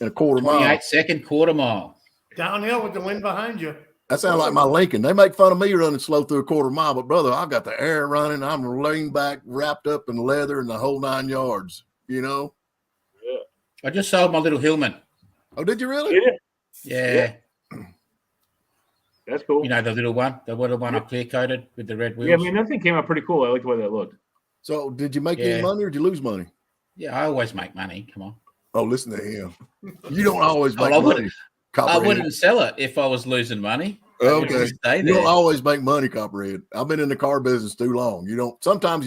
in a quarter mile. 28-second quarter mile. Downhill with the wind behind you. That sounds like my Lincoln. They make fun of me running slow through a quarter mile, but brother, I've got the air running. I'm leaned back, wrapped up in leather and the whole 9 yards, you know? Yeah. I just sold my little Hillman. Oh, did you really? Yeah. That's cool. You know, the little one I clear coated with the red wheels. Yeah, I mean, that thing came out pretty cool. I like the way that looked. So, did you make any money or did you lose money? Yeah, I always make money. Come on. Oh, listen to him. You don't always make I money. wouldn't sell it if I was losing money. Okay. Stay You there. don't always make money, Copperhead. I've been in the car business too long. You don't. Sometimes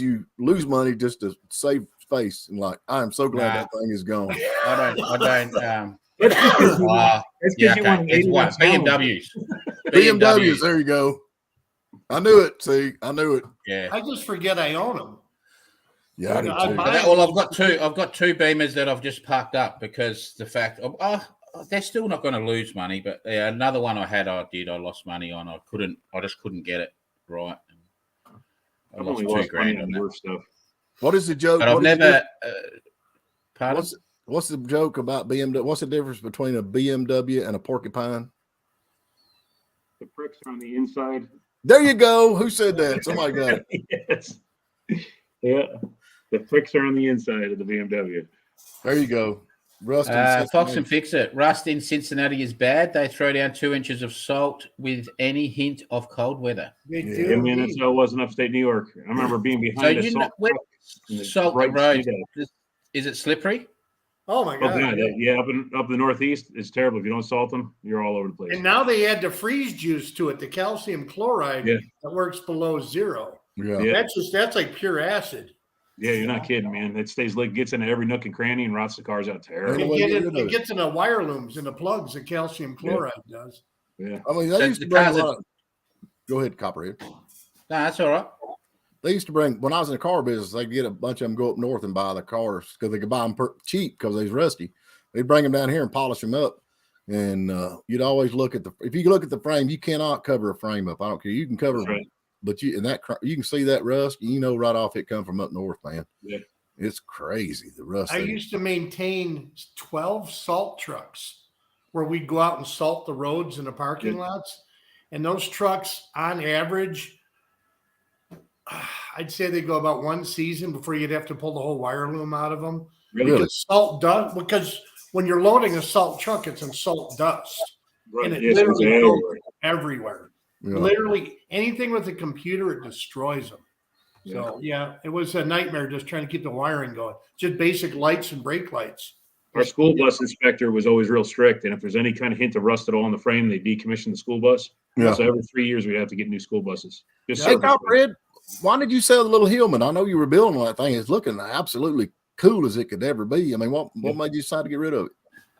you lose money just to save face. And like, I am so glad that thing is gone. I don't. It's Yeah, you okay. want It's what? BMWs. BMWs. There you go. I knew it. See, I knew it. Yeah. I just forget I own them. Yeah, I do too. Well, I've got two Beamers that I've just parked up because the fact of they're still not going to lose money, but another one I lost money on. I just couldn't get it right. I I've lost only lost money $2,000 on on worse stuff. What is the joke? But I've never. Pardon? What's the joke about BMW? What's the difference between a BMW and a porcupine? The pricks are on the inside. There you go. Who said that? Somebody got it. Yes. Yeah. The pricks are on the inside of the BMW. There you go. Rust. Fox and Fix It. Rust in Cincinnati is bad. They throw down 2 inches of salt with any hint of cold weather. They do. Yeah, man, that's how it was in upstate New York. I remember being behind a salt truck in the salt the bright road. day. Is it slippery? Oh my Oh, god! God. Yeah, up the Northeast, it's terrible. If you don't salt them, you're all over the place. And now they add the freeze juice to it, the calcium chloride that works below 0. Yeah. That's like pure acid. Yeah, you're not kidding, man. It gets into every nook and cranny and rots the cars out terrible. It gets in the wire looms and the plugs. The calcium chloride does. Yeah. I mean, they used to bring a lot of. Go ahead, Copperhead. No, that's all right. They used to bring, when I was in the car business, they'd get a bunch of them go up north and buy the cars because they could buy them cheap because they was rusty. They'd bring them down here and polish them up. And you'd always look at if you look at the frame, you cannot cover a frame up. I don't care. You can cover them, but you can see that rust. You know right off it come from up north, man. Yeah. It's crazy, the rust. I used to maintain 12 salt trucks where we'd go out and salt the roads and the parking lots. And those trucks, on average, I'd say they go about one season before you'd have to pull the whole wire loom out of them. Really? Because when you're loading a salt truck, it's in salt dust. Right. And it Yes, literally goes everywhere. Yeah. Literally anything with a computer, it destroys them. So, it was a nightmare just trying to keep the wiring going. Just basic lights and brake lights. Our school bus inspector was always real strict. And if there's any kind of hint of rust at all on the frame, they decommission the school bus. Yeah. So every 3 years, we have to get new school buses. Hey, Copperhead, why did you sell the little Hillman? I know you were building on that thing. It's looking absolutely cool as it could ever be. I mean, what made you decide to get rid of it?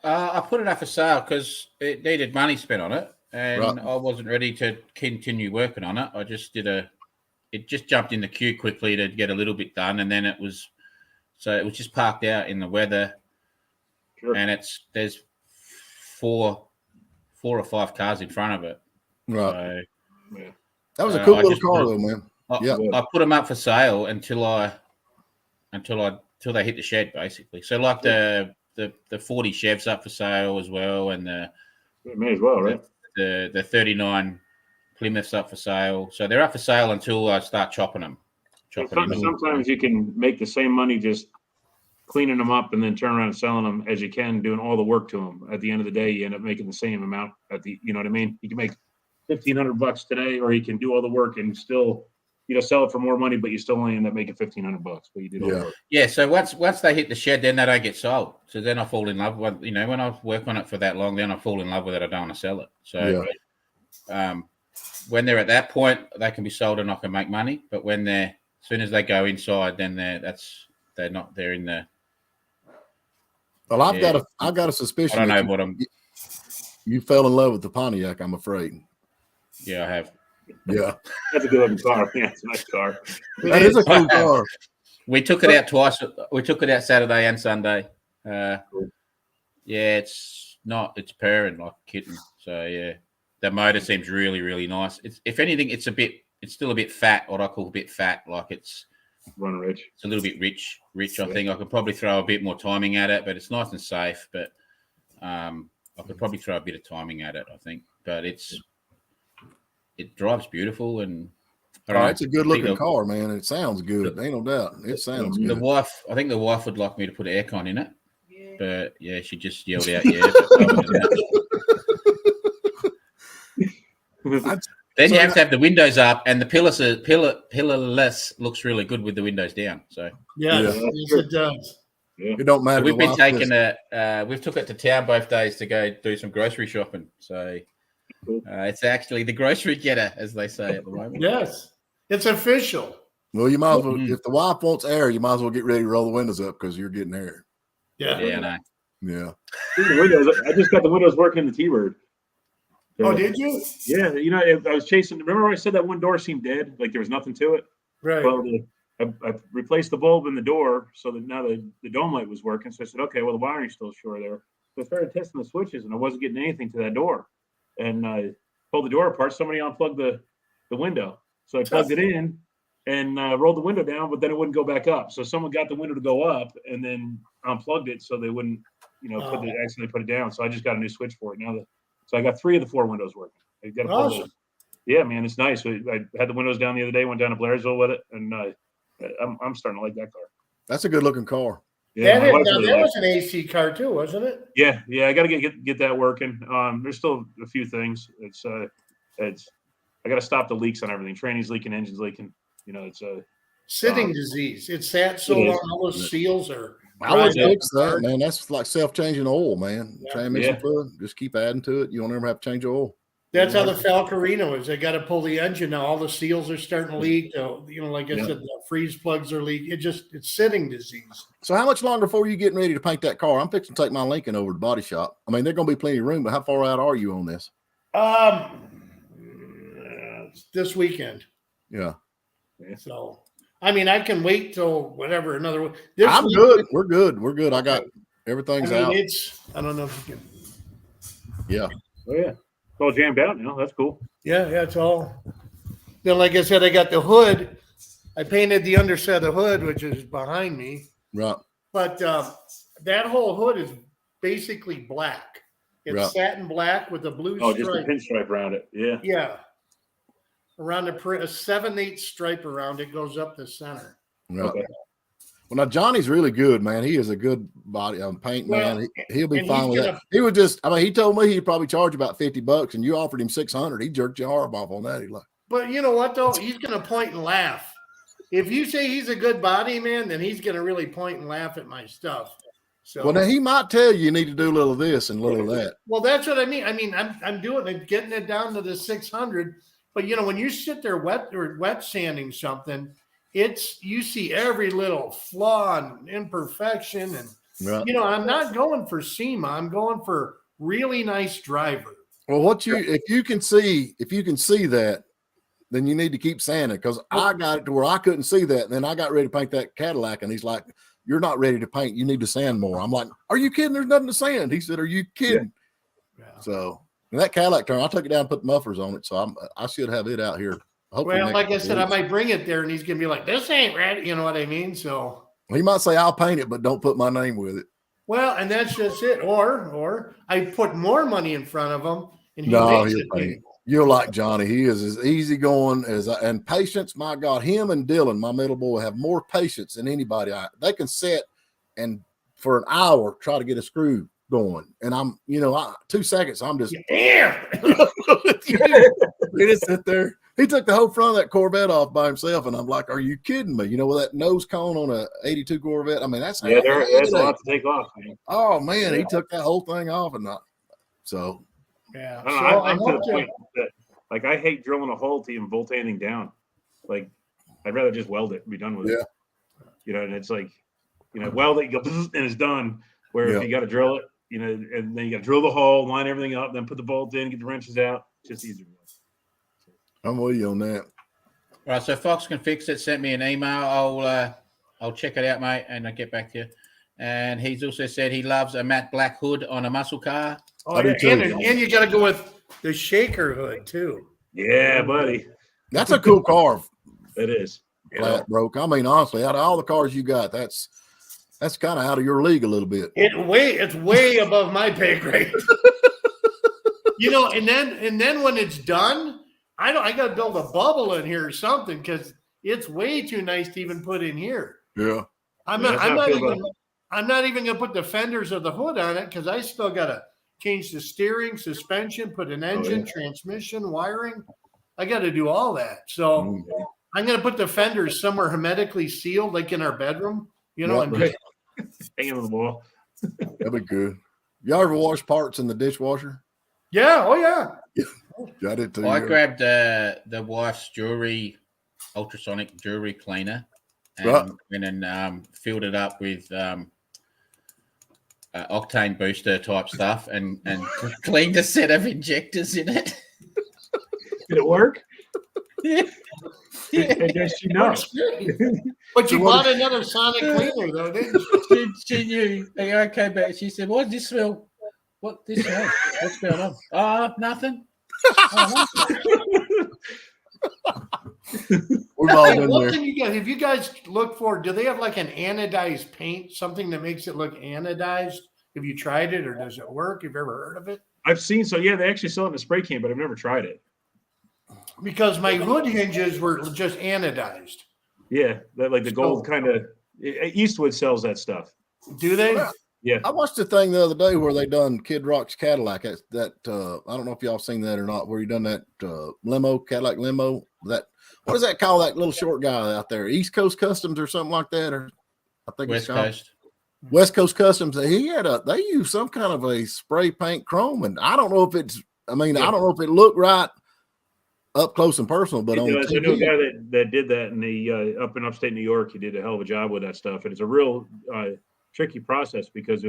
I put it up for sale because it needed money spent on it, and I wasn't ready to continue working on it. I just it just jumped in the queue quickly to get a little bit done, and then it was just parked out in the weather, and there's four or five cars in front of it. Right. So, that was a cool little car, though, man. I put them up for sale until they hit the shed, basically. So like the 40 Chevs up for sale as well, and may as well, right? The 39 Plymouths up for sale. So they're up for sale until I start chopping them. Sometimes you can make the same money just cleaning them up and then turn around and selling them as you can, doing all the work to them. At the end of the day, you end up making the same amount you know what I mean? You can make $1,500 today, or you can do all the work and still, sell it for more money, but you still only end up making $1,500. But you did all the work. Yeah. So once they hit the shed, then they don't get sold. So then I fall in love with, when I work on it for that long, then I fall in love with it. I don't want to sell it. So, when they're at that point, they can be sold and I can make money. But as soon as they go inside, then they're in the. Well, I've got a suspicion. I don't know you fell in love with the Pontiac, I'm afraid. Yeah, I have. Yeah. That's a good looking car. Yeah, it's a nice car. That is a cool car. We took it out twice. We took it out Saturday and Sunday. Cool. Yeah, it's purring like a kitten. So yeah, the motor seems really, really nice. If anything, it's still a bit fat, what I call a bit fat. Like it's run rich. It's a little bit rich. I think I could probably throw a bit more timing at it, but it's nice and safe. But I could probably throw a bit of timing at it, I think. But it drives beautiful, and it's a good looking car, man. It sounds good. Ain't no doubt. It sounds good. I think the wife would like me to put aircon in it, but yeah, she just yelled out, yeah. But other than that- then you have to have the windows up, and the pillarless looks really good with the windows down. So Yes, Yeah. yes, it does. It don't matter. we've the been wife taking just- we've took it to town both days to go do some grocery shopping. So it's actually the grocery getter, as they say at the moment. Yes, it's official. Well, you might as well. Mhm. If the wife wants air, you might as well get ready to roll the windows up because you're getting air. Yeah. Yeah, I know. Yeah. The windows, I just got the windows working in the T-Bird. Oh, did you? Yeah, I was chasing. Remember, I said that one door seemed dead, like there was nothing to it. Right. Well, I replaced the bulb in the door so that now the dome light was working. So I said, okay, well the wiring's still short there. So I started testing the switches, and I wasn't getting anything to that door. And I pulled the door apart. Somebody unplugged the window, so I plugged it in and rolled the window down, but then it wouldn't go back up. So someone got the window to go up and then unplugged it so they wouldn't, accidentally put it down. So I just got a new switch for it now. So I got 3 of the 4 windows working. I got Awesome. Yeah, man, it's nice. I had the windows down the other day, went down to Blairsville with it, and I'm starting to like that car. That's a good looking car. Yeah, my wife that really likes was an AC car too, wasn't it? it. Yeah, I got to get that working. There's still a few things. It's I got to stop the leaks on everything. Training's leaking, engine's leaking. It's Sitting disease. It sat so It is. long. All those seals are. I would drying fix up. that, man. That's like self-changing oil, man. Yeah. Transmission Yeah. fluid, just keep adding to it. You don't ever have to change oil. That's how the Falcarino is. They got to pull the engine now. All the seals are starting to leak. Like I Yeah. said, the freeze plugs are leaking. It's sitting disease. So how much longer before you getting ready to paint that car? I'm fixing to take my Lincoln over to the body shop. I mean, there's gonna be plenty of room, but how far out are you on this? This weekend. Yeah. So, I mean, I can wait till whatever another. I'm week- good. We're good. We're good. I got everything's out. I don't know if you can. Yeah. Oh yeah, it's all jammed out now. That's cool. Yeah, it's all. Then, like I said, I got the hood. I painted the underside of the hood, which is behind me. Right. But that whole hood is basically black. It's Right. satin black with a blue Oh, just a stripe. pinstripe around it. Yeah. Yeah. Around a 7/8 stripe around it goes up the center. Right. Okay. Well, now Johnny's really good, man. He is a good body paint Well, man. He'll be and fine he's with gonna- that. He would just, I mean, he told me he'd probably charge about $50, and you offered him 600. He jerked your arm off on that. He's like, But you know what, though? He's going to point and laugh. If you say he's a good body man, then he's going to really point and laugh at my stuff. So, well, now he might tell you need to do a little of this and a little of that. well, that's what I mean. I'm doing it, getting it down to the 600. But when you sit there wet sanding something, you see every little flaw and imperfection, and Right. I'm not going for SEMA. I'm going for really nice driver. Well, if you can see that, then you need to keep sanding, because I got it to where I couldn't see that. And then I got ready to paint that Cadillac, and he's like, "You're not ready to paint. You need to sand more." I'm like, "Are you kidding? There's nothing to sand." He said, "Are you kidding?" Yeah. So, and that Cadillac turn, I took it down and put mufflers on it. So I should have it out here. Hopefully Well, next like I couple said, I weeks. might bring it there, and he's gonna be like, "This ain't ready." You know what I mean? So, He might say, "I'll paint it, but don't put my name with it." well, and that's just it. Or I put more money in front of him, and he No, makes he'll it paint it. painful. You're like Johnny. He is as easygoing and patience. My God, him and Dylan, my middle boy, have more patience than anybody. They can sit and for an hour try to get a screw going, and I'm, 2 seconds, I'm just Damn. he just sit there. He took the whole front of that Corvette off by himself, and I'm like, "Are you kidding me?" With that nose cone on a '82 Corvette. I mean, that's Yeah, that's a lot to take off, man. Oh man, Yeah. he took that whole thing off, and not so. Yeah. I don't So know. I I'm to hope the point that, like, I hate drilling a hole to even bolt anything down. Like, I'd rather just weld it and be done with it. And it's like, weld it, you go, and it's done. Where Yeah. if you got to drill it, and then you got to drill the hole, line everything up, then put the bolt in, get the wrenches out. It's just easier. I'm with you on that. All right, so Fox Can Fix It sent me an email. I'll check it out, mate, and I'll get back to you. And he's also said he loves a matte black hood on a muscle car. Oh, I do yeah. too. And you got to go with the shaker hood too. Yeah, buddy. That's a cool car. It is. Flat broke. I mean, honestly, out of all the cars you got, that's kind of out of your league a little bit. It's way above my pay grade. And then when it's done, I got to build a bubble in here or something, because it's way too nice to even put in here. Yeah. I'm Yeah, not that's how I feel even. about I'm not even gonna put the fenders or the hood on it because I still gotta change the steering, suspension, put an engine, transmission, wiring. I got to do all that. So I'm gonna put the fenders somewhere hermetically sealed, like in our bedroom, you know, and just hanging on the wall. That'd be good. Y'all ever wash parts in the dishwasher? yeah, oh yeah. I did too. I yeah. grabbed the wife's jewelry, ultrasonic jewelry cleaner, and went and filled it up with octane booster type stuff, and cleaned a set of injectors in it. Did it work? Yeah. I guess you know. But you bought another sonic cleaner though, didn't you? She knew. I came back. She said, "What does this smell? What this smell? What's going on?" Nothing. We've all Hey, been what there. can you get? If you guys look for, do they have like an anodized paint, something that makes it look anodized? Have you tried it, or does it work? Have you ever heard of it? I've seen they actually sell it in a spray can, but I've never tried it. Because my hood hinges were just anodized. Yeah, that like the gold kind of. Eastwood sells that stuff. Do they? Well, Yeah, I watched a thing the other day where they done Kid Rock's Cadillac. That I don't know if y'all seen that or not. Where he done that Cadillac limo. That what does that call that little short guy out there? East Coast Customs or something like that, or I think West it's called Coast. West Coast Customs. They use some kind of a spray paint chrome, and I don't know if it's. I mean, I don't know if it looked right up close and personal, but on I know a TV, guy that did that in the up in upstate New York. He did a hell of a job with that stuff, and it's a real tricky process because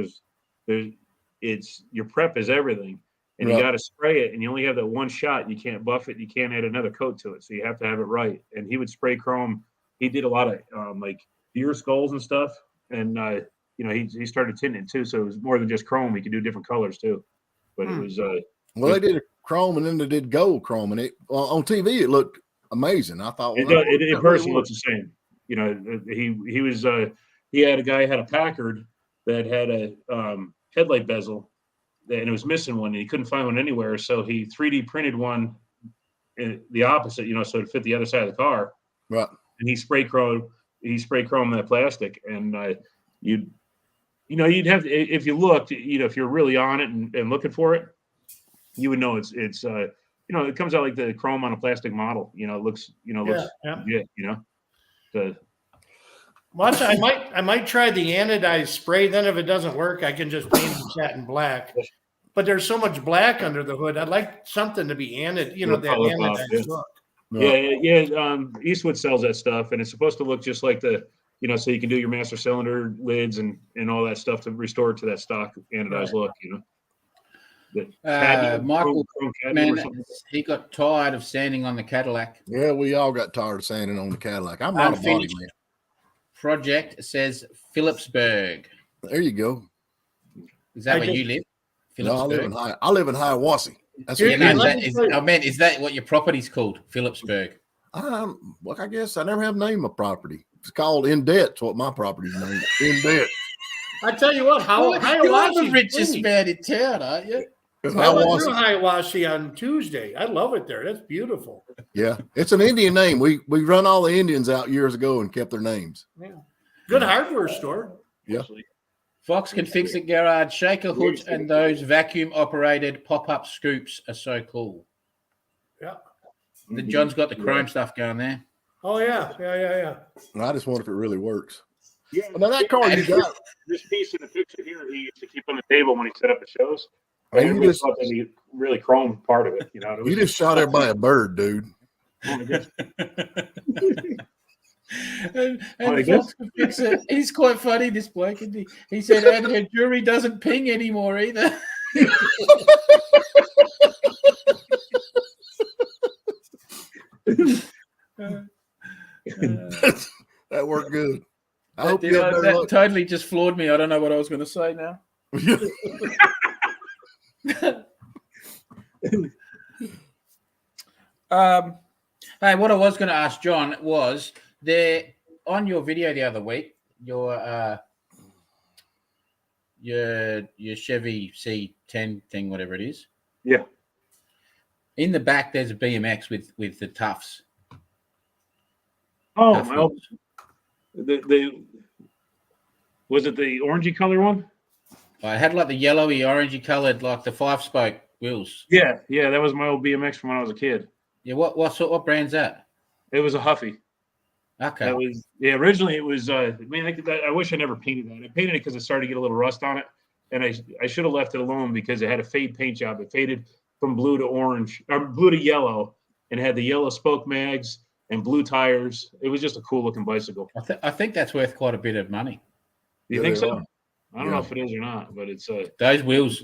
it's your prep is everything, and you got to spray it, and you only have that one shot. You can't buff it. You can't add another coat to it, so you have to have it right. And he would spray chrome. He did a lot of like deer skulls and stuff, and he started tinting it too, so it was more than just chrome. He could do different colors too, but it was well, they did a chrome and then they did gold chrome, and on TV it looked amazing. I thought, well, it in person looks the same. You know, he was he had a guy had a Packard that had a headlight bezel, and it was missing one, and he couldn't find one anywhere. So he 3D printed one, the opposite, so it fit the other side of the car. Right. And he spray chrome that plastic, and you'd have to, if you looked, if you're really on it and looking for it, you would know it's it comes out like the chrome on a plastic model. It looks the. Well, I might try the anodized spray. Then if it doesn't work, I can just paint the satin black. But there's so much black under the hood. I'd like something to be that anodized look. Yeah. Eastwood sells that stuff, and it's supposed to look just like so you can do your master cylinder lids and all that stuff to restore it to that stock anodized look. Michael, man, he got tired of sanding on the Cadillac. Yeah, we all got tired of sanding on the Cadillac. I'm not a body man. Project says Phillipsburg. There you go. Is that where you live? No, I live in Hiawassee. That's what is that what your property's called? Phillipsburg. Well, I guess I never have named my property. It's called In Debt. It's what my property's named. In Debt. I tell you what, you're the richest man in town, aren't you? I went through Hiawassee on Tuesday. I love it there. That's beautiful. Yeah, it's an Indian name. We run all the Indians out years ago and kept their names. Yeah, good hardware store. Yeah. Fox can fix it garage. Shaker hoods and those vacuum operated pop-up scoops are so cool. Yeah. John's got the chrome stuff going there. Oh yeah. I just wonder if it really works. Yeah. Now that car you got. This piece in the picture here, he used to keep on the table when he set up the shows. Oh, you just thought that he really chromed part of it. You just shot everybody a bird, dude. And Fox can fix it. He's quite funny, this bloke, isn't he? He said, and her jewelry doesn't ping anymore either. That worked good. I hope that totally just floored me. I don't know what I was going to say now. Hey, what I was going to ask John was there on your video the other week, your Chevy C10 thing, whatever it is. Yeah. In the back, there's a BMX with the Tufts. Oh, well, Was it the orangey color one? I had like the yellowy, orangey coloured, like the 5-spoke wheels. Yeah, that was my old BMX from when I was a kid. Yeah, what brand's that? It was a Huffy. Okay. That was originally it was. I wish I never painted that. I painted it because it started to get a little rust on it, and I should have left it alone because it had a fade paint job. It faded from blue to orange, or blue to yellow, and had the yellow spoke mags and blue tires. It was just a cool looking bicycle. I think that's worth quite a bit of money. You think so? Are. I don't know if it is or not, but it's those wheels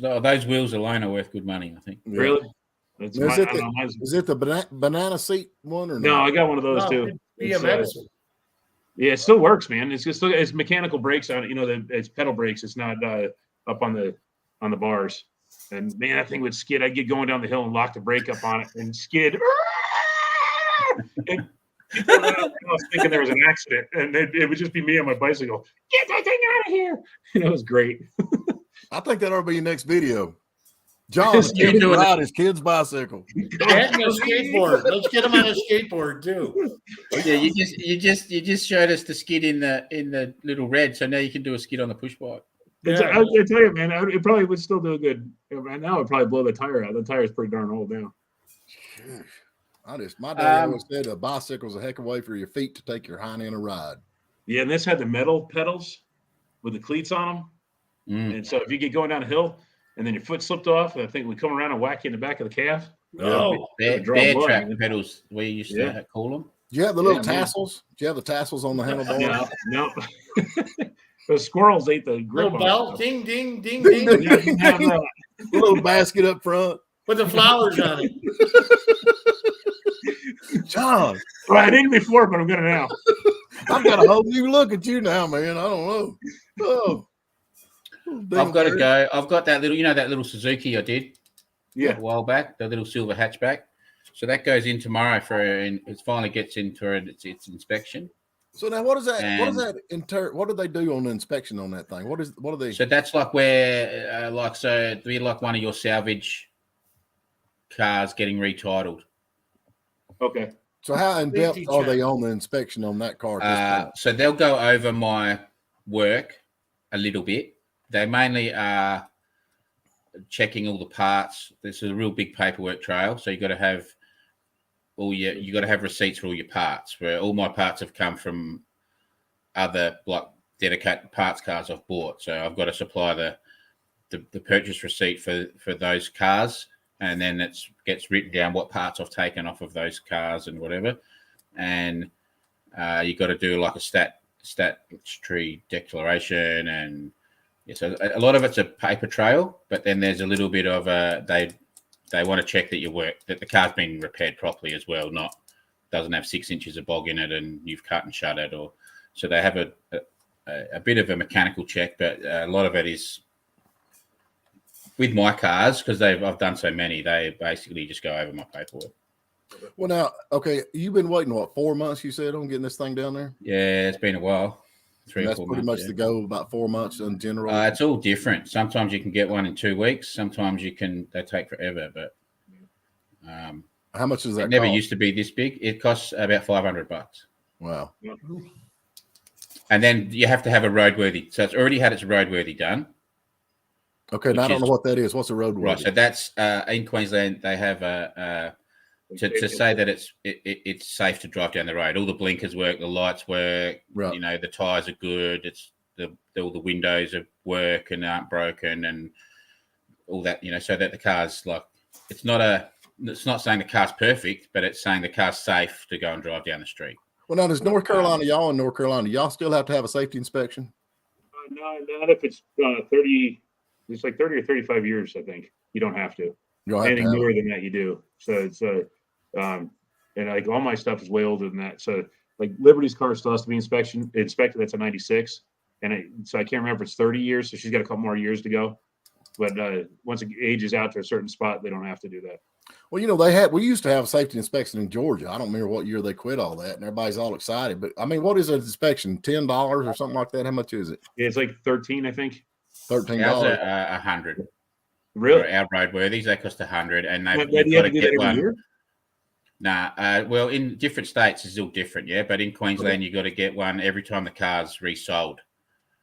alone are worth good money, I think. Yeah. really. Is it the banana seat one or no? not? I got one of those too. BMX. Yeah, it still works, man. It's mechanical brakes on it. You know, it's pedal brakes. It's not up on the bars. And man, that thing would skid. I'd get going down the hill and lock the brake up on it and skid. And people around the house thinking there was an accident, and it would just be me on my bicycle. Get that thing out of here! It was great. I think that ought to be your next video. John, ride his kid's bicycle. And a skateboard. Let's get him on a skateboard too. Yeah, you just showed us the skid in the little red, so now you can do a skid on the push bike. I tell you, man, it probably would still do good. Right now, it'd probably blow the tire out. The tire's pretty darn old now. My dad always said a bicycle's a heck of a way for your feet to take your hind end a ride. Yeah, and this had the metal pedals with the cleats on them. And so if you get going down a hill and then your foot slipped off, and I think we come around and whack you in the back of the calf. No. Bear track pedals, we used to call them. Do you have the little tassels? Do you have the tassels on the handlebar? No. The squirrels ate the grip. Little bell, ding, ding, ding, ding. A little basket up front. With the flowers on it. John. Well, I didn't before, but I'm gonna now. I've got a whole new look at you now, man. I don't know. Oh. I've got to go. I've got that little Suzuki I did a while back, the little silver hatchback. So that goes in tomorrow and it finally gets into its inspection. So now what is that? What do they do on the inspection on that thing? What are they? So that's like where it'd be like one of your salvage cars getting retitled. Okay. So how in depth are they on the inspection on that car? So they'll go over my work a little bit. They mainly are checking all the parts. This is a real big paperwork trail. So you got to have receipts for all your parts. Where all my parts have come from other dedicated parts cars I've bought. So I've got to supply the purchase receipt for those cars, and then it gets written down what parts I've taken off of those cars and whatever. And you got to do like a statutory declaration, and so a lot of it's a paper trail, but then there's a little bit of they want to check that the car's been repaired properly as well, doesn't have 6 inches of bog in it and you've cut and shut it, so they have a bit of a mechanical check, but a lot of it is with my cars because I've done so many. They basically just go over my paperwork. Well, now, okay, you've been waiting 4 months? You said on getting this thing down there. Yeah, it's been a while. 3 or 4 months. That's pretty much the goal, about 4 months in general. It's all different. Sometimes you can get one in 2 weeks. Sometimes they take forever. But how much is that? It never used to be this big. It costs about $500. Wow. And then you have to have a roadworthy. So it's already had its roadworthy done. Okay, now I don't know what that is. What's a roadworthy? Right. So that's in Queensland. They have to say that it's safe to drive down the road. All the blinkers work, the lights work. Right. The tires are good. It's all the windows work and aren't broken and all that. So that the car's it's not saying the car's perfect, but it's saying the car's safe to go and drive down the street. Well, now does North Carolina, y'all still have to have a safety inspection? No, not if it's 30. It's like 30 or 35 years, I think. You don't have to. Anything newer than that, you do. So it's and like all my stuff is way older than that. So like Liberty's car still has to be inspected. That's a 96, and so I can't remember if it's 30 years. So she's got a couple more years to go. But once it ages out to a certain spot, they don't have to do that. Well, we used to have a safety inspection in Georgia. I don't remember what year they quit all that, and everybody's all excited. But I mean, what is an inspection? $10 or something like that? How much is it? Yeah, it's like 13, I think. $13. $100. Really? For our roadworthies, they cost $100, and you've got to get one. Year? Well, in different states, it's all different, yeah. But in Queensland, you got to get one every time the car's resold.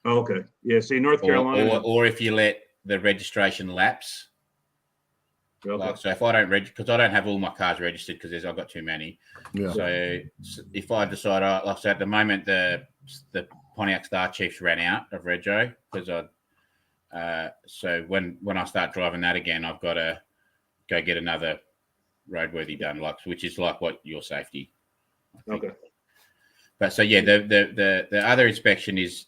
Oh, okay. Yeah. See, North Carolina. or if you let the registration lapse. Okay. Like, so if I don't because I don't have all my cars registered because I've got too many. Yeah. So if I decide, like I said, at the moment the Pontiac Star Chiefs ran out of rego because so when I start driving that again, I've got to go get another roadworthy done, which is like what your safety. Okay. But so yeah, the other inspection is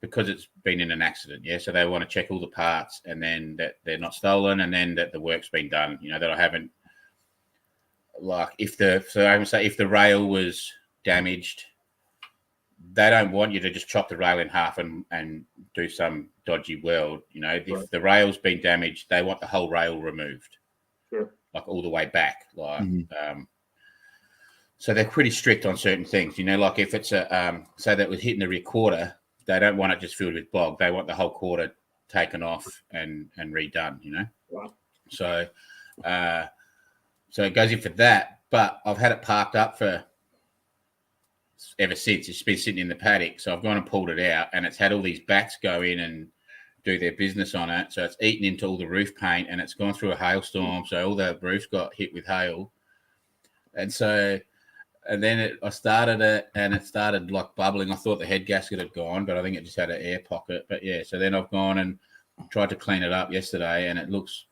because it's been in an accident. Yeah, so they want to check all the parts and then that they're not stolen and then that the work's been done. You know, that I haven't if the rail was damaged, they don't want you to just chop the rail in half and do some dodgy weld. You know, if the rail's been damaged, they want the whole rail removed. Sure. Like all the way back. So they're pretty strict on certain things. You know, like if it's a say that was hitting the rear quarter, they don't want it just filled with bog. They want the whole quarter taken off and redone. You know. Wow. So it goes in for that. But I've had it parked up for ever since. It's been sitting in the paddock. So I've gone and pulled it out, and it's had all these bats go in and do their business on it. So it's eaten into all the roof paint, and it's gone through a hailstorm. So all the roofs got hit with hail, and then I started it, and it started like bubbling. I thought the head gasket had gone, but I think it just had an air pocket. But yeah, so then I've gone and tried to clean it up yesterday, and it looks.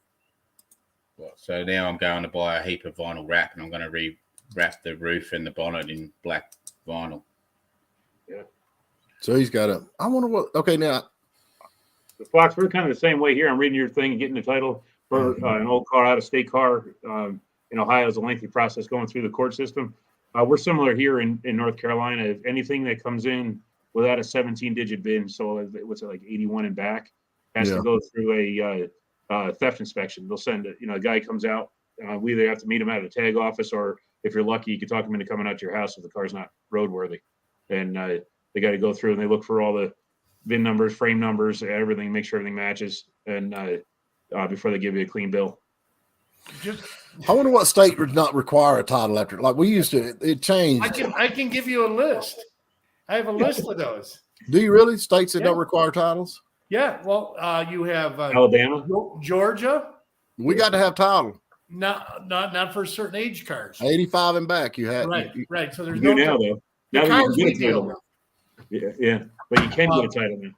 So now I'm going to buy a heap of vinyl wrap, and I'm going to re-wrap the roof and the bonnet in black vinyl. Yeah. So he's got a. I wonder what. Okay, now. The Fox, we're kind of the same way here. I'm reading your thing and getting the title for an old car, out of state car. In Ohio is a lengthy process going through the court system. We're similar here in North Carolina. If anything that comes in without a 17-digit VIN, so what's it like 81 and back, has to go through a theft inspection. They'll send a guy comes out. We either have to meet him at a tag office, or if you're lucky, you can talk him into coming out to your house if the car's not roadworthy. And they got to go through and they look for all the VIN numbers, frame numbers, everything, make sure everything matches, and before they give you a clean bill. I wonder what state does not require a title after. Like we used to, it changed. I can give you a list. I have a list of those. Do you really? States that don't require titles? Yeah. Well, you have Alabama, Georgia. We got to have title. Not for certain age cars. 85 and back, you had. Right. So there's you no now though. Now cars you we can get a title. Yeah, but you can get a title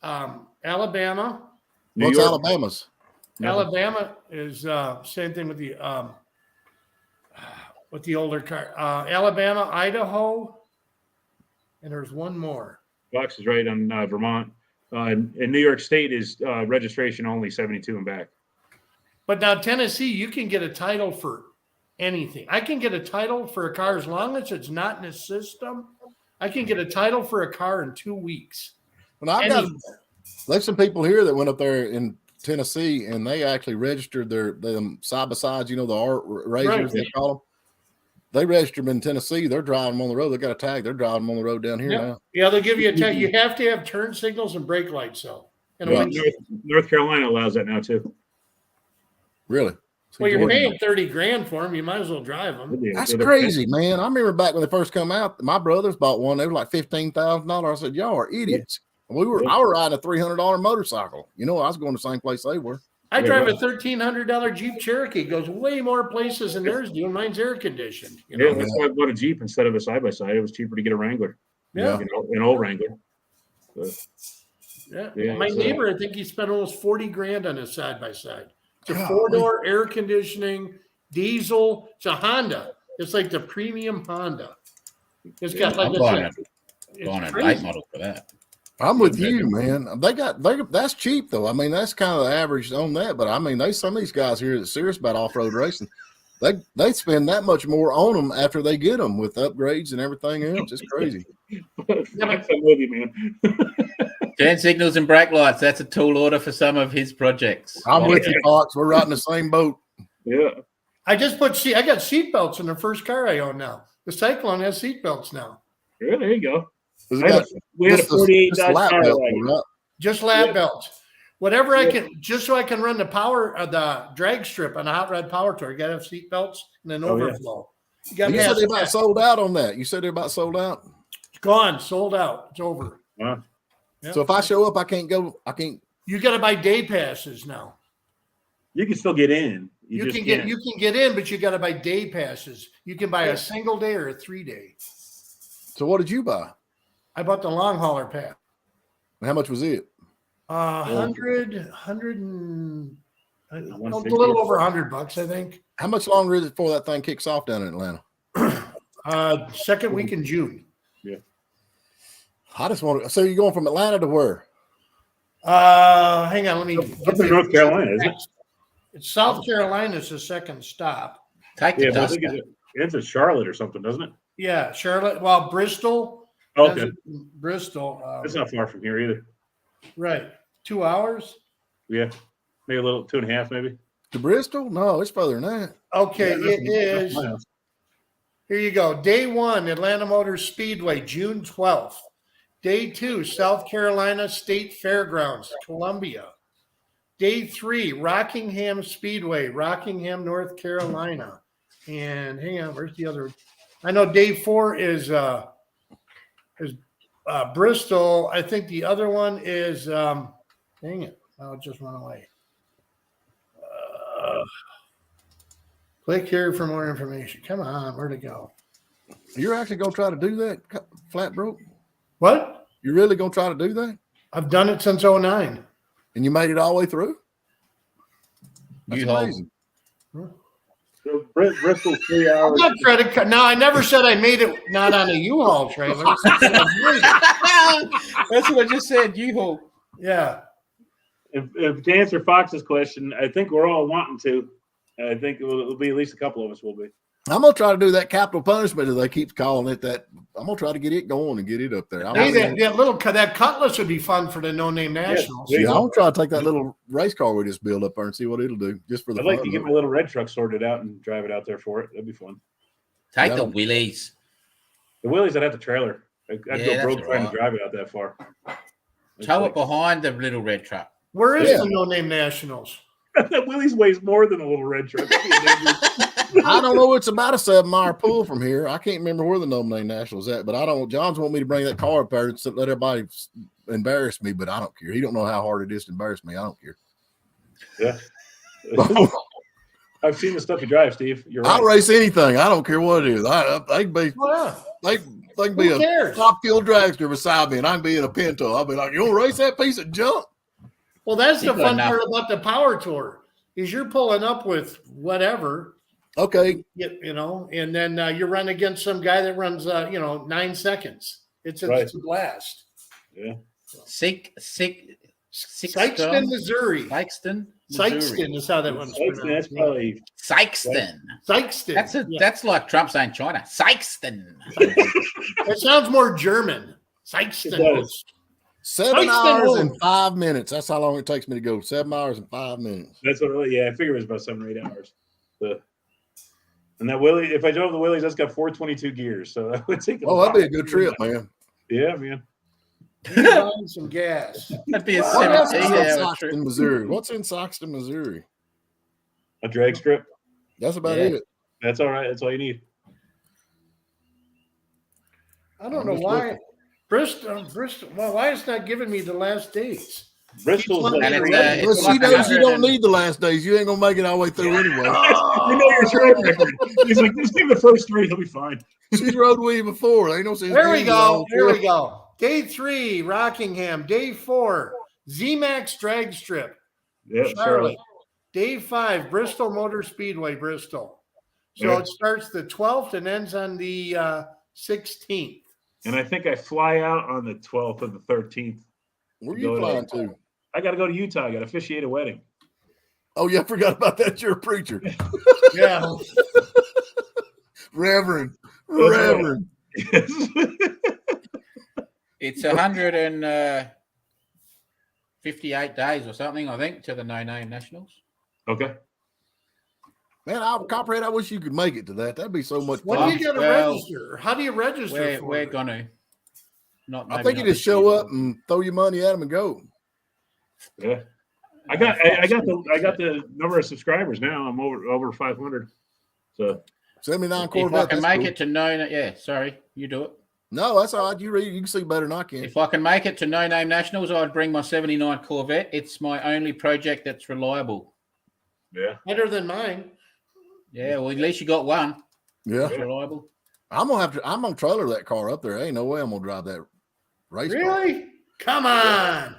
now. Alabama. What's York. Alabama's? Alabama is same thing with the older car. Alabama, Idaho, and there's one more. Fox is right on Vermont. And New York State is registration only 72 and back. But now Tennessee, you can get a title for anything. I can get a title for a car as long as it's not in a system. I can get a title for a car in 2 weeks. Well, there's some people here that went up there in Tennessee and they actually registered them side by sides. You know, the art razors they call them. They registered them in Tennessee. They're driving them on the road. They got a tag. They're driving them on the road down here now. Yeah, they'll give you a tag. You have to have turn signals and brake lights, though. North Carolina allows that now too. Really? Well, you're paying $30,000 for them. You might as well drive them. That's crazy, man. I remember back when they first come out, my brothers bought one. They were like $15,000. I said, y'all are idiots. I was riding a $300 motorcycle. You know, I was going the same place they were. I drive a $1,300 Jeep Cherokee. It goes way more places than theirs do. Mine's air conditioned. Yeah, that's why I bought a Jeep instead of a side by side. It was cheaper to get a Wrangler. Yeah, an old Wrangler. Yeah, my neighbor, I think he spent almost $40,000 on his side by side. It's a 4-door air conditioning diesel. It's a Honda. It's like the premium Honda. It's got like a late model for that. I'm with you, man. That's cheap though. I mean, that's kind of the average on that. But I mean, some of these guys here that's serious about off-road racing, they spend that much more on them after they get them with upgrades and everything else. It's crazy. I'm with you, man. Turn signals and brake lights. That's a tall order for some of his projects. I'm with you, Fox. We're right in the same boat. Yeah. I got seat belts in the first car I own now. The Cyclone has seat belts now. Yeah, there you go. We had a 48 Dodge Cadillac. Just lap belts. Whatever I can, just so I can run the drag strip on a hot rod power tour. You got to have seat belts and an overflow. You said they're about sold out on that. You said they're about sold out. It's gone, sold out. It's over. Wow. Yep. So if I show up, I can't go. I can't. You got to buy day passes now. You can still get in. You just can can't. get in, but you got to buy day passes. You can buy Yeah. a single day or a 3-day. So what did you buy? I bought the long hauler pass. And how much was it? 100 and a 150. little over $100, I think. How much longer is it before that thing kicks off down in Atlanta? Second week in June. Yeah. I just want to. So you're going from Atlanta to where? Hang on, let me. Up in North Carolina, isn't it? It's South Carolina's the second stop. Take the Yeah, but I dust. think it's a Charlotte or something, doesn't it? Yeah, Charlotte. Well, Bristol. Okay, Bristol. it's not far from here either. Right. 2 hours. Yeah, maybe a little 2.5, maybe. To Bristol? No, it's further than that. Okay, Yeah, it is. my house. Here you go. Day 1, Atlanta Motor Speedway, June 12th. Day 2, South Carolina State Fairgrounds, Columbia. Day 3, Rockingham Speedway, Rockingham, North Carolina. And hang on, where's the other? I know day 4 is Bristol. I think the other one is dang it. Oh, it just went away. Click here for more information. Come on, where'd it go? You're actually gonna try to do that, flat broke? What? You really gonna try to do that? I've done it since 09. And you made it all the way through? That's You hold. amazing. So Bristol's 3 I'm hours. not credit card. No, I never said I made it not on a U-Haul trailer. That's what I just said. You hold. Yeah. If to answer Fox's question, I think we're all wanting to. I think it'll be at least a couple of us will be. I'm gonna try to do that capital punishment as they keep calling it that. I'm gonna try to get it going and get it up there. Hey, that Cutlass would be fun for the No-Name Nationals. Yeah. I'm gonna try to take that little race car we just built up there and see what it'll do just for the I'd like fun to of get it. my little red truck sorted out and drive it out there for it. That'd be fun. Take Yeah. the willies. The Willys, I'd have the trailer. I'd Yeah, go that's broke trying right. to drive it out that far. It's Tow like- it behind the little red truck. Where is Yeah. the No-Name Nationals? that Willys weighs more than a little red truck. I don't know. It's about a 7-mile pull from here. I can't remember where the No-Name Nationals at, but I don't. John's want me to bring that car up there and let everybody embarrass me, but I don't care. He don't know how hard it is to embarrass me. I don't care. Yeah. I've seen the stuff you drive, Steve. You're right. I'll race anything. I don't care what it is. They can be Well, they can be who a cares? top fuel dragster beside me, and I can be in a Pinto. I'll be like, you want to race that piece of junk? Well, that's the You got fun enough. part about the Power Tour is you're pulling up with whatever, Okay, you know, and then you run against some guy that runs, 9 seconds. It's a blast. Yeah. Sykeston, Sykeston, Missouri. Sykeston, Sykeston is how that one's That's pronounced. probably Sykeston. Sykeston. That's like Trump saying China. Sykeston. It sounds more German. It Sykeston. does. 7 Sykeston hours Road. and 5 minutes. That's how long it takes me to go. 7 hours and 5 minutes. That's what. Yeah, I figure it was about 7 or 8 hours. And that Willie, if I drove the Willies, that's got 422 gears, so that would take. Oh, that'd be a good trip, man. Yeah, man. You're buying some gas. That'd be a What else is in 17-hour trip. Soxton, Missouri? What's in Soxton, Missouri? A drag strip. That's about Yeah. it. That's all right. That's all you need. I don't know why. Bristol. Well, why it's not giving me the last dates? Bristol's And like, it's, you Well, It's she like knows you 100 don't and- need the last days. You ain't gonna make it all the way through anyway. know your track record. He's like, just give him the first 3. He'll be fine. She's rode with you before. There ain't no sense. There we being go. wrong. There we go. Day 3, Rockingham. Day 4, Z-Max Drag Strip, Yeah, Charlotte. Charlotte. Day 5, Bristol Motor Speedway, Bristol. So Yeah. it starts the 12th and ends on the 16th. And I think I fly out on the 12th and the 13th. Where Go you to- flying to? I got to go to Utah. I got to officiate a wedding. Oh yeah, I forgot about that. You're a preacher, Yeah. Reverend. right. Reverend. It's 158 days or something, I think, to the No-Name Nationals. Okay. Man, Copperhead, I wish you could make it to that. That'd be so much When fun. do you got to Well, register? How do you register for We're it? going to. Not. I maybe think you not just this show year. up and throw your money at them and go. Yeah. I got the number of subscribers now. I'm over 500. So 79 If I Corvette. can that's make cool. it to No, yeah. Sorry, you do it. No, that's all right. You read, you can see better than I can. If I can make it to No Name Nationals, I'd bring my 79 Corvette. It's my only project that's reliable. Yeah. Better than mine. Yeah, well, at least you got one. Yeah. It's reliable. I'm gonna trailer that car up there. Ain't no way I'm gonna drive that race car. Really? Come on.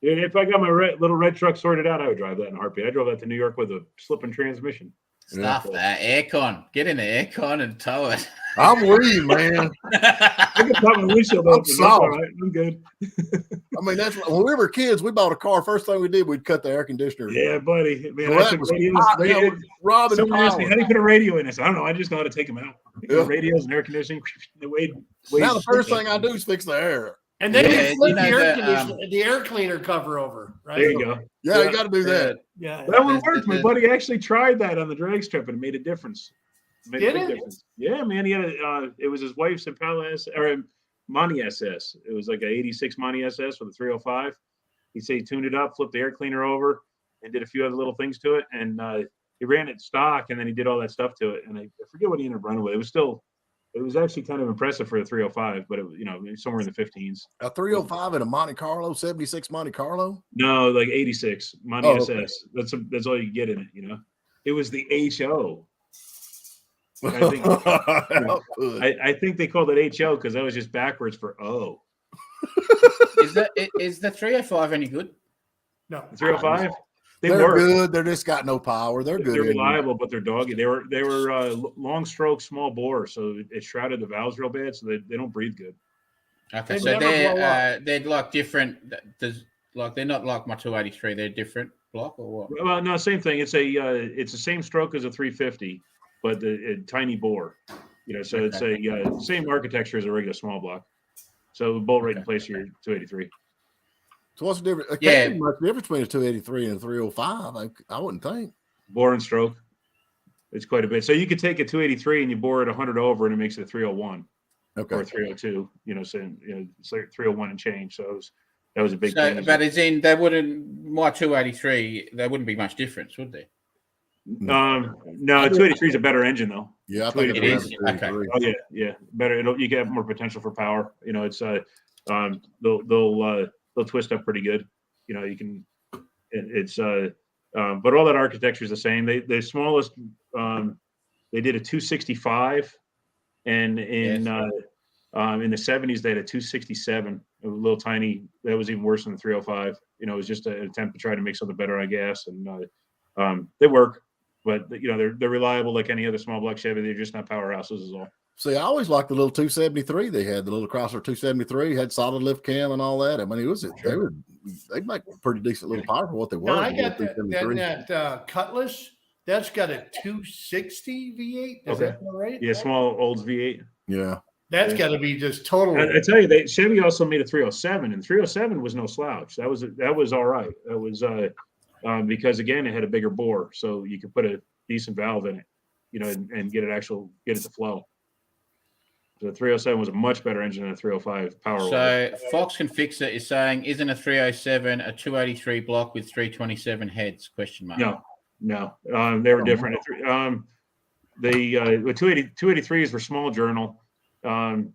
Yeah, if I got my little red truck sorted out, I would drive that in a heartbeat. I drove that to New York with a slipping transmission. Stuff that aircon. Get in the aircon and tow it. I'm with you, man. I can pop my windshield I'm open. That's soft. all right. I'm good. I mean, that's when we were kids. We bought a car. First thing we did, we'd cut the air conditioner. Yeah, buddy. Man, Well, I that took was radios. hot, you know, Robin Someone asked me, Power. how do you put a radio in this? I don't know. I just know how to take them out. Yeah. Radios and air conditioning. Now the first thing I do is fix the air. And then Yeah, you flip you know the air the, conditioner, the air cleaner cover over, right? There you go. Yeah, you got to do that. Yeah. That one worked. My buddy actually tried that on the drag strip and it made a difference. Made Did a big it? difference. Yeah, man. He had it was his wife's Impala or Monty SS. It was like an 86 Monty SS with a 305. He said he tuned it up, flipped the air cleaner over, and did a few other little things to it. And he ran it stock, and then he did all that stuff to it. And I forget what he ended up running with. It was actually kind of impressive for a 305, but it, somewhere in the 15s. A 305 and a Monte Carlo, 76 Monte Carlo? No, like 86 Monty Oh, SS. okay. That's all you get in it. It was the HO. I think I think they called it HO because that was just backwards for O. Is the 305 any good? No. 305. They're work. good. They just got no power. They're good. They're reliable, but they're doggy. They were long stroke, small bore, so it shrouded the valves real bad, so they don't breathe good. Okay, They so never blow up. they're like different. They're not like my 283. They're different block or what? Well, no, same thing. It's the same stroke as a 350, but a tiny bore. So it's a same architecture as a regular small block. So bolt right in place of your 283. So what's the difference? Yeah. Can't be much difference between a 283 and a 305. I wouldn't think. Bore and stroke. It's quite a bit. So you could take a 283 and you bore it 100 over, and it makes it a 301 Okay. or 302. So it's like 301 and change. So that was a big So, thing. but it's in. They wouldn't. My 283. There wouldn't be much difference, would there? No, 283 is a better engine though. Yeah, I think It it's is? a Okay. 283. Oh yeah, better. You get more potential for power. It's they'll twist up pretty good. You can. But all that architecture is the same. The smallest they did a 265, and in the 70s they had a 267, a little tiny. That was even worse than the 305. It was just an attempt to try to make something better, I guess. And they work, but they're reliable like any other small block Chevy. They're just not powerhouses, is all. See, I always liked the little 273 they had. The little Chrysler 273 had solid lift cam and all that. I mean, they make pretty decent little power for what they were. Now, I the got little that 273. Cutlass. That's got a 260 V8. Is that right? Yeah, small Olds V8. Yeah. That's got to be just total. I tell you, Chevy also made a 307, and 307 was no slouch. That was all right. That was because again, it had a bigger bore, so you could put a decent valve in it, and get it to flow. The 307 was a much better engine than a 305 power. So Fox Can Fix It is saying, isn't a 307 a 283 block with 327 heads? Question mark. No, they were different. The 283s were small journal, and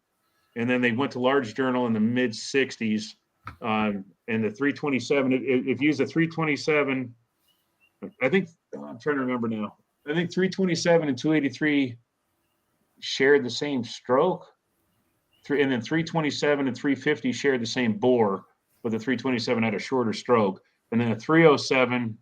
then they went to large journal in the mid 60s. And the 327, if you use a 327, I think I'm trying to remember now. I think 327 and 283 shared the same stroke, and then 327 and 350 shared the same bore, but the 327 had a shorter stroke, and then a 307,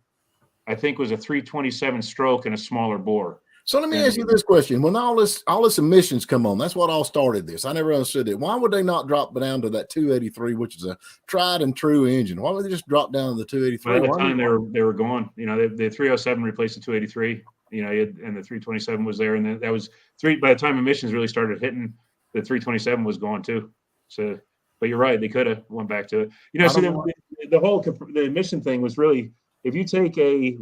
I think, was a 327 stroke and a smaller bore. So let me ask you this question: when all this emissions come on, that's what all started this. I never understood it. Why would they not drop down to that 283, which is a tried and true engine? Why would they just drop down to the 283? By the time they were gone, the 307 replaced the 283. And the 327 was there, and then that was by the time emissions really started hitting, the 327 was gone too. So, but you're right, they could have went back to it. The emission thing was really, if you take a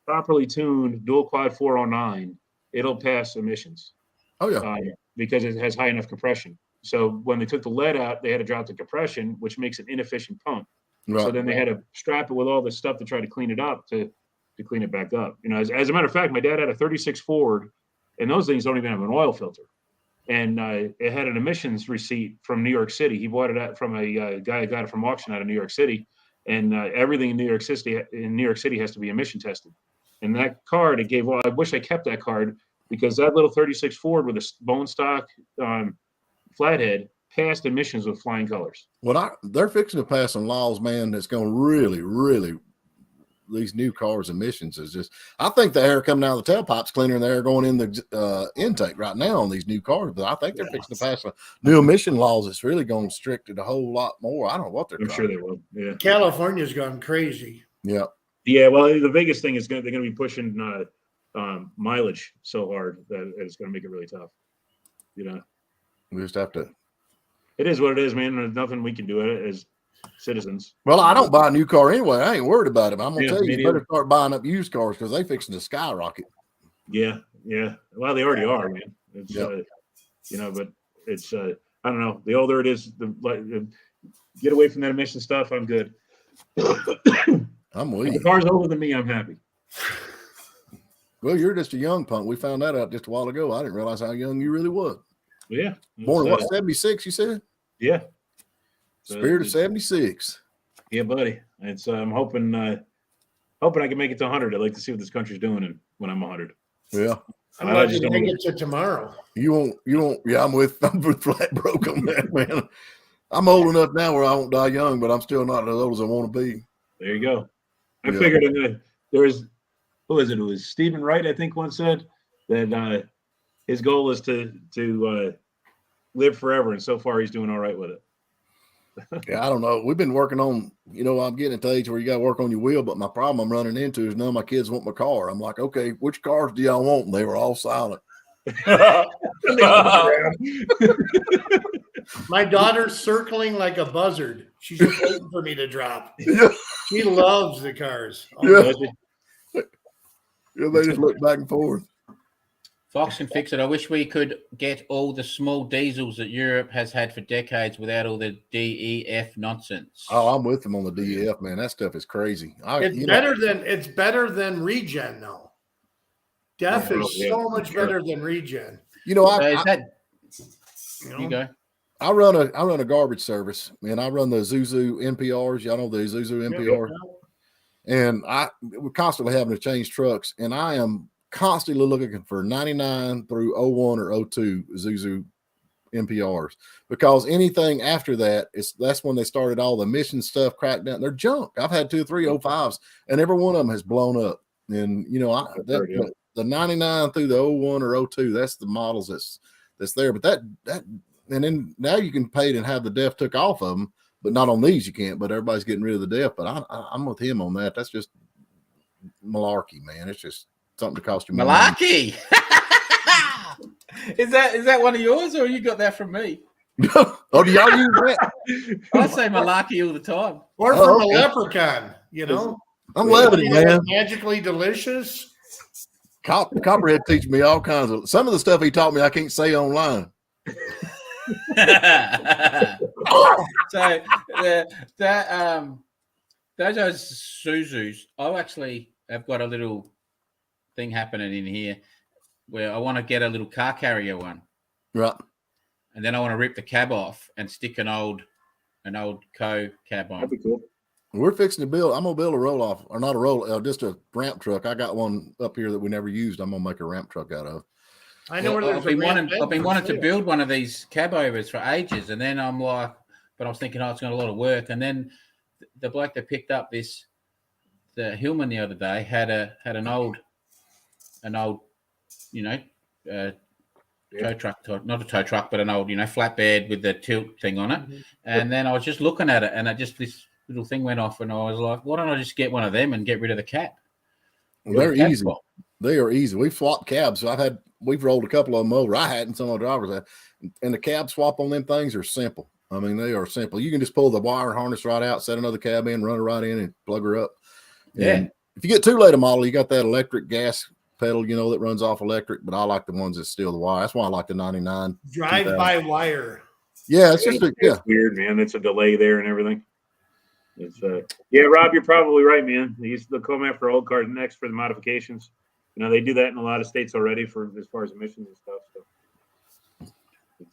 properly tuned dual quad 409, it'll pass emissions. Oh yeah, because it has high enough compression. So when they took the lead out, they had to drop the compression, which makes an inefficient pump. Right. So then they had to strap it with all this stuff to try to clean it up to clean it back up. As a matter of fact, my dad had a 36 Ford, and those things don't even have an oil filter. and it had an emissions receipt from New York City. He bought it from a guy who got it from auction out of New York City, and everything in New York City has to be emission tested. And that card it gave. Well, I wish I kept that card because that little 36 Ford with a bone stock flathead passed emissions with flying colors. Well, they're fixing to pass some laws, man, that's going to really these new cars emissions is just. I think the air coming out of the tailpipe's cleaner than the air going in the intake right now on these new cars. But I think they're fixing to pass some new emission laws that's really going to strict it a whole lot more. I don't know what they're. I'm sure they will. Yeah, California's gone crazy. Yeah. Yeah. Well, the biggest thing is they're going to be pushing mileage so hard that it's going to make it really tough. You know, We just have to. it is what it is, man. There's nothing we can do as citizens. Well, I don't buy a new car anyway. I ain't worried about it. But I'm gonna Yeah, tell me you, you neither. better start buying up used cars because they fixing to skyrocket. Yeah. Well, they already are, man. It's Yep. but it's I don't know. The older it is, the get away from that emission stuff. I'm good. I'm with If the you. car's older than me, I'm happy. Well, you're just a young punk. We found that out just a while ago. I didn't realize how young you really was. But yeah. Born in it's, what, 76, you said? Yeah. So Spirit of 76. Yeah, buddy. It's I'm hoping I can make it to 100. I'd like to see what this country's doing when I'm 100. Yeah. I'm I lucky just to don't make know. it to tomorrow. You won't. Yeah, I'm with flat broke on that, man. I'm old enough now where I won't die young, but I'm still not as old as I want to be. There you go. I Yeah. figured there was who is it? It was Stephen Wright, I think, once said that his goal is to live forever, and so far he's doing all right with it. Yeah, I don't know. We've been working on, I'm getting at the age where you got to work on your wheel, but my problem I'm running into is none of my kids want my car. I'm like, okay, which cars do y'all want? And they were all silent. My daughter's circling like a buzzard. She's just waiting for me to drop. Yeah, She loves the cars. yeah. Yeah, they just look back and forth. Fox can fix it. I wish we could get all the small diesels that Europe has had for decades without all the DEF nonsense. Oh, I'm with them on the DEF, man. That stuff is crazy. It's better than regen though. DEF Yeah, is yeah, so much sure. better than regen. So is that You you know? go? I run a garbage service, and I run the Zuzu NPRs. Y'all know the Zuzu NPR, and we're constantly having to change trucks, and I am constantly looking for 99 through 01 or 02 Zuzu NPRs because anything after that's when they started all the emission stuff cracked down. They're junk. I've had 2 or 3 05s, and every one of them has blown up. And the 99 through the 01 or 02, that's the models that's there. But that and then now you can pay it and have the DEF took off of them, but not on these you can't. But everybody's getting rid of the DEF. But I'm with him on that. That's just malarkey, man. It's just something to cost you money. Malarkey. Is that one of yours, or you got that from me? Oh, do y'all use that? I say malarkey all the time. Or Oh, from okay. a leprechaun, I'm loving it, man. Magically delicious. Copperhead teaches me all kinds of some of the stuff he taught me I can't say online. So those Suzus, I actually have got a little thing happening in here where I want to get a little car carrier one, Right. and then I want to rip the cab off and stick an old Co cab on. That'd be cool. We're fixing to build. I'm gonna build a roll off, or not a roll, just a ramp truck. I got one up here that we never used. I'm gonna make a ramp truck out of. I know where there's I've been wanting to build. build one of these cab overs for ages, and then I'm like, but I was thinking, it's got a lot of work. And then the bloke that picked up the Hillman the other day had an old, tow truck, not a tow truck, but an old, flatbed with the tilt thing on it. And then I was just looking at it, and this little thing went off, and I was like, why don't I just get one of them and get rid of the cab? Well, they're Cab easy. swap. They are easy. We've swapped cabs. We've rolled a couple of them over. I hadn't, some of the drivers had. And the cab swap on them things are simple. I mean, they are simple. You can just pull the wire harness right out, set another cab in, run it right in, and plug her up. And if you get too late a model, you got that electric gas pedal, that runs off electric. But I like the ones that steal the wire. That's why I like the 99. Drive by wire. Yeah, it's just It's weird, man. It's a delay there and everything. It's Rob, you're probably right, man. They'll come after old cars next for the modifications. They do that in a lot of states already for as far as emissions and stuff. So.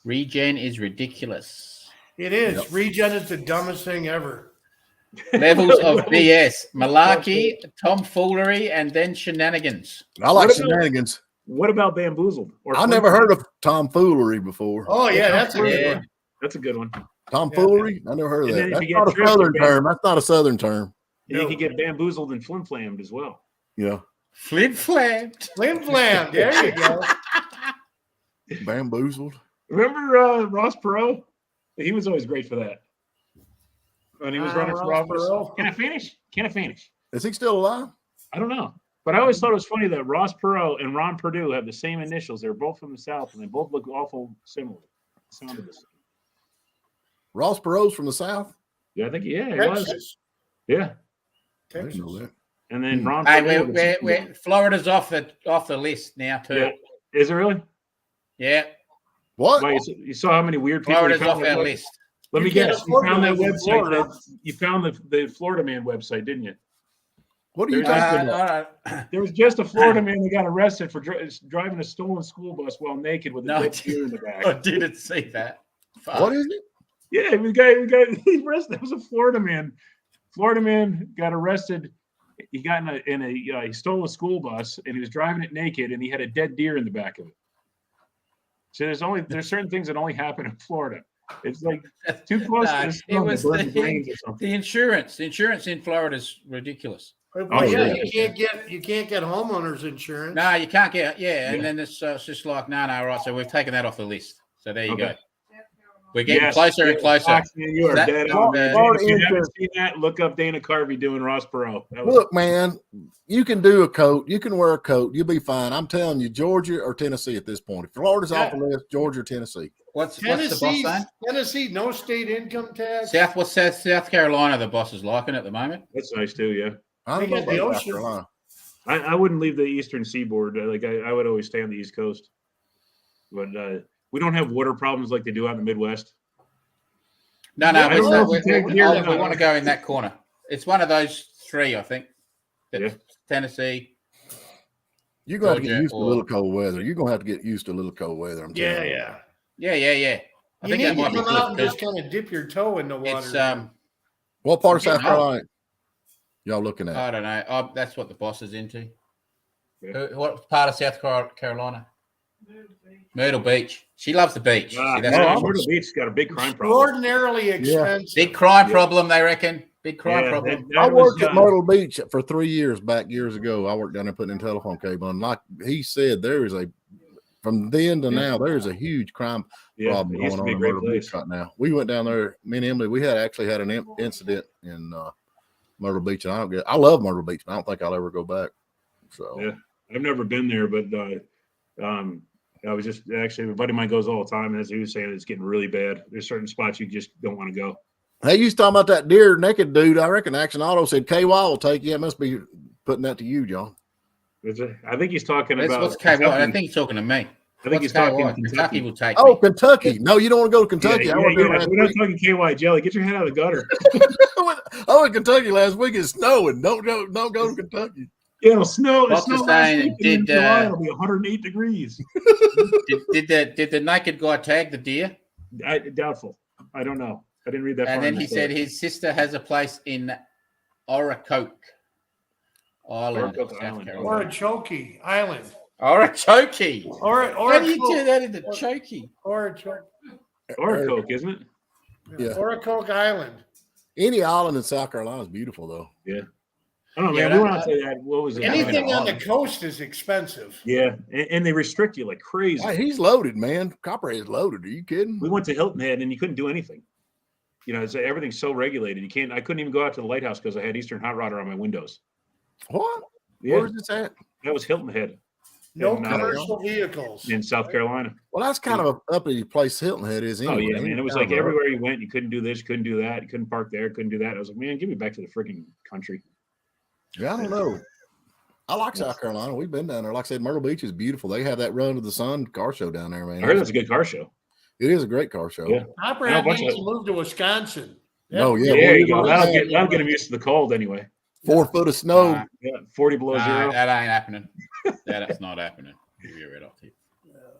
Regen is ridiculous. It is. Yep. Regen is the dumbest thing ever. Levels of BS, malarkey, tomfoolery, and then shenanigans. I like What about- shenanigans. What about bamboozled? Or I never heard of tomfoolery before. Oh yeah, that's a good Yeah. one. That's a good one. Tomfoolery? I never heard of And that. then if That's you get not a tripped, southern you term. That's not a southern term. And you could get bamboozled and flim-flammed as well. Yeah. Flip flapped. Flim flam. There you go. Bamboozled. Remember Ross Perot? He was always great for that. When he was running for Ross office. Perot. Can I finish? Can I finish? Is he still alive? I don't know. But I always thought it was funny that Ross Perot and Ron Perdue have the same initials. They're both from the South, and they both look awful similar. Sounded the same. Ross Perot's from the South? Yeah, I think he was. Texas. Yeah. I didn't know that. And then Ron Hey, Perdue. we're Florida's off the list now too. Yeah. Is it really? Yeah, What? Why, you saw how many weird people Florida's found off that our web- list. Let me You can't guess. You afford found to that live in website. Florida. You found the Florida Man website, didn't you? What are you There's- talking about? all right. There was just a Florida man that got arrested for driving a stolen school bus while naked with a No, dead deer in the back. I didn't see that. Fuck. What is it? Yeah, he arrested. That was a Florida man. Florida man got arrested. He got he stole a school bus and he was driving it naked and he had a dead deer in the back of it. So there's certain things that only happen in Florida. It's like too close No, to the it sun was to burn the- the brains or something. The insurance in Florida is ridiculous. Well, Oh, yeah, yeah. you can't get homeowners insurance. No, you can't get and Yeah. then it's just like no, right. So we've taken that off the list. So there you Okay. go. We're getting Yes, closer and closer. Foxman, you are That- dead on, man. Florida If you haven't insurance. seen that, look up Dana Carvey doing Ross Perot. That was- Look, man, you can do a coat. You can wear a coat. You'll be fine. I'm telling you, Georgia or Tennessee at this point. If Florida's off the list, Georgia or Tennessee. What's the boss saying? Tennessee, no state income tax. South Carolina, the boss is liking at the moment. That's nice too. Yeah, I don't They know got the about South ocean. Carolina. I wouldn't leave the Eastern Seaboard. I would always stay on the East Coast. But we don't have water problems like they do out in the Midwest. No, I don't know if you take here or we not. want to go in that corner. It's one of those three, I think. Yeah. Tennessee. You're going to get Georgia used to a or- little cold weather. You're going to have to get used to a little cold weather. I'm Yeah, telling you. yeah. Yeah. I You think that need might to be come out and good. just kind of dip your toe in the water. It's What part of Yeah, South no. Carolina y'all looking at? I don't know. Oh, that's what the boss is into. Yeah. What part of South Carolina? Myrtle Beach. She loves the beach. See, that's what- Myrtle Beach's got a big crime problem. extraordinarily expensive. big crime Yeah. problem, they reckon. Big crime Yeah, problem. that I was, worked at Myrtle Beach for 3 years back years ago. I worked down there putting in telephone cable, and like he said, there is from then to now, there is a huge crime yeah, problem it used going to on be a in great Myrtle place. Beach right now. We went down there, me and Emily. We actually had an incident in Myrtle Beach, and I love Myrtle Beach, but I don't think I'll ever go back. So Yeah. I've never been there, but I was just actually a buddy of mine goes all the time, and as he was saying, it's getting really bad. There's certain spots you just don't want to go. hey, you was talking about that deer naked dude. I reckon Action Auto said KY will take you. It must be putting that to you, John. I think he's talking That's about what's KY. I Kentucky. think he's talking to me. I think What's he's talking KY? Kentucky will take Oh, me. Kentucky. No, you don't want to go to Kentucky. Yeah, I went there last We're not week. talking KY jelly. Get your head out of the gutter. I went to Kentucky last week. It's snowing. Don't go to Kentucky. Yeah, it'll snow. What's It'll the snow last saying? week, and then in Did, July it'll be 108 degrees. Did the naked guy tag the deer? Doubtful. I don't know. I didn't read that. And far then in he the said story. his sister has a place in Oracoke Island, Oracoke South Island. Carolina. Orachoke Island. Orachoke. Or How do you do that into chokey? Orachoke. Oracoke, isn't it? Yeah. Orachoke Island. Any island in South Carolina is beautiful, though. I don't know, Yeah, man. We that- went out to that. What was it? Anything on the Island. coast is expensive. Yeah, and they restrict you like crazy. Hey, he's loaded, man. Copperhead's loaded. Are you kidding? We went to Hilton Head and you couldn't do anything. You know, everything's so regulated. You can't. I couldn't even go out to the lighthouse because I had Eastern Hot Rodder on my windows. What? Yeah, Where's this at? that was Hilton Head No in, commercial vehicles. in South Carolina. Well, that's kind of a uppity place Hilton Head is. Oh Anyway. yeah, man. It was like everywhere you went, you couldn't do this, you couldn't do that, you couldn't park there, couldn't do that. I was like, man, give me back to the freaking country. Yeah, I don't know. I like South Carolina. We've been down there. Like I said, Myrtle Beach is beautiful. They have that Run to the Sun car show down there, man. I heard that's a good car show. It is a great car show. Yeah. Copperhead bunch needs of- to move to Wisconsin. No, yeah. There well, you go. know, That'll get him used to the cold anyway. 4 foot of snow. Nah. Yeah, 40 below Nah, zero. that ain't happening. That's not happening. Give you a red off here.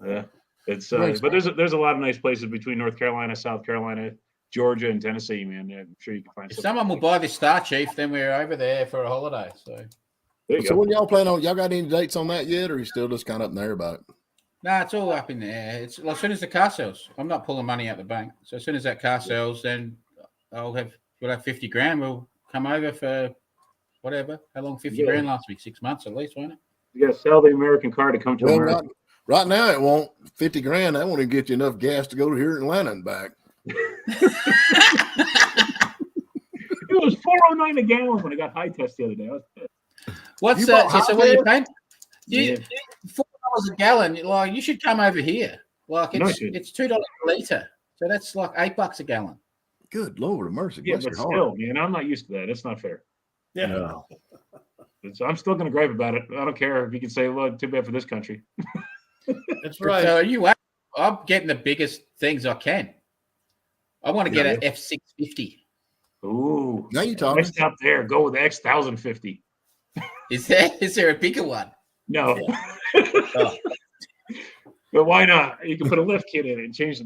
Yeah. It's Right. but there's a lot of nice places between North Carolina, South Carolina, Georgia, and Tennessee, man. Yeah, I'm sure you can find If something. someone will buy this Star Chief, then we're over there for a holiday. So There you So go. when y'all plan on, y'all got any dates on that yet, or are you still just kind of up in there about it? no, it's all up in there. It's as soon as the car sells. I'm not pulling money out the bank. So as soon as that car sells, then we'll have 50 grand. We'll come over for whatever. How long 50 grand last week? 6 months at least, won't it? You got to sell the American car to come to Well, America. right now it won't 50 grand. That won't even get you enough gas to go to here in Atlanta and back. It was $4.09 a gallon when I got high test the other day. I was pissed. What's You that? bought So hot what are you gas? paying? Yeah. $4 a gallon. Like you should come over here. Like No, I it's shouldn't. it's $2 a liter. So that's like $8 a gallon. Good Lord of mercy. Yeah, Bless but your heart. still, man, I'm not used to that. That's not fair. Yeah. No. So I'm still going to gripe about it. I don't care if you can say, "Well, too bad for this country." That's right. So I'm getting the biggest things I can. I want to get an F650. Ooh, Now you talking. next up there, go with the X1050. Is there a bigger one? No, Oh. but why not? You can put a lift kit in it and change the.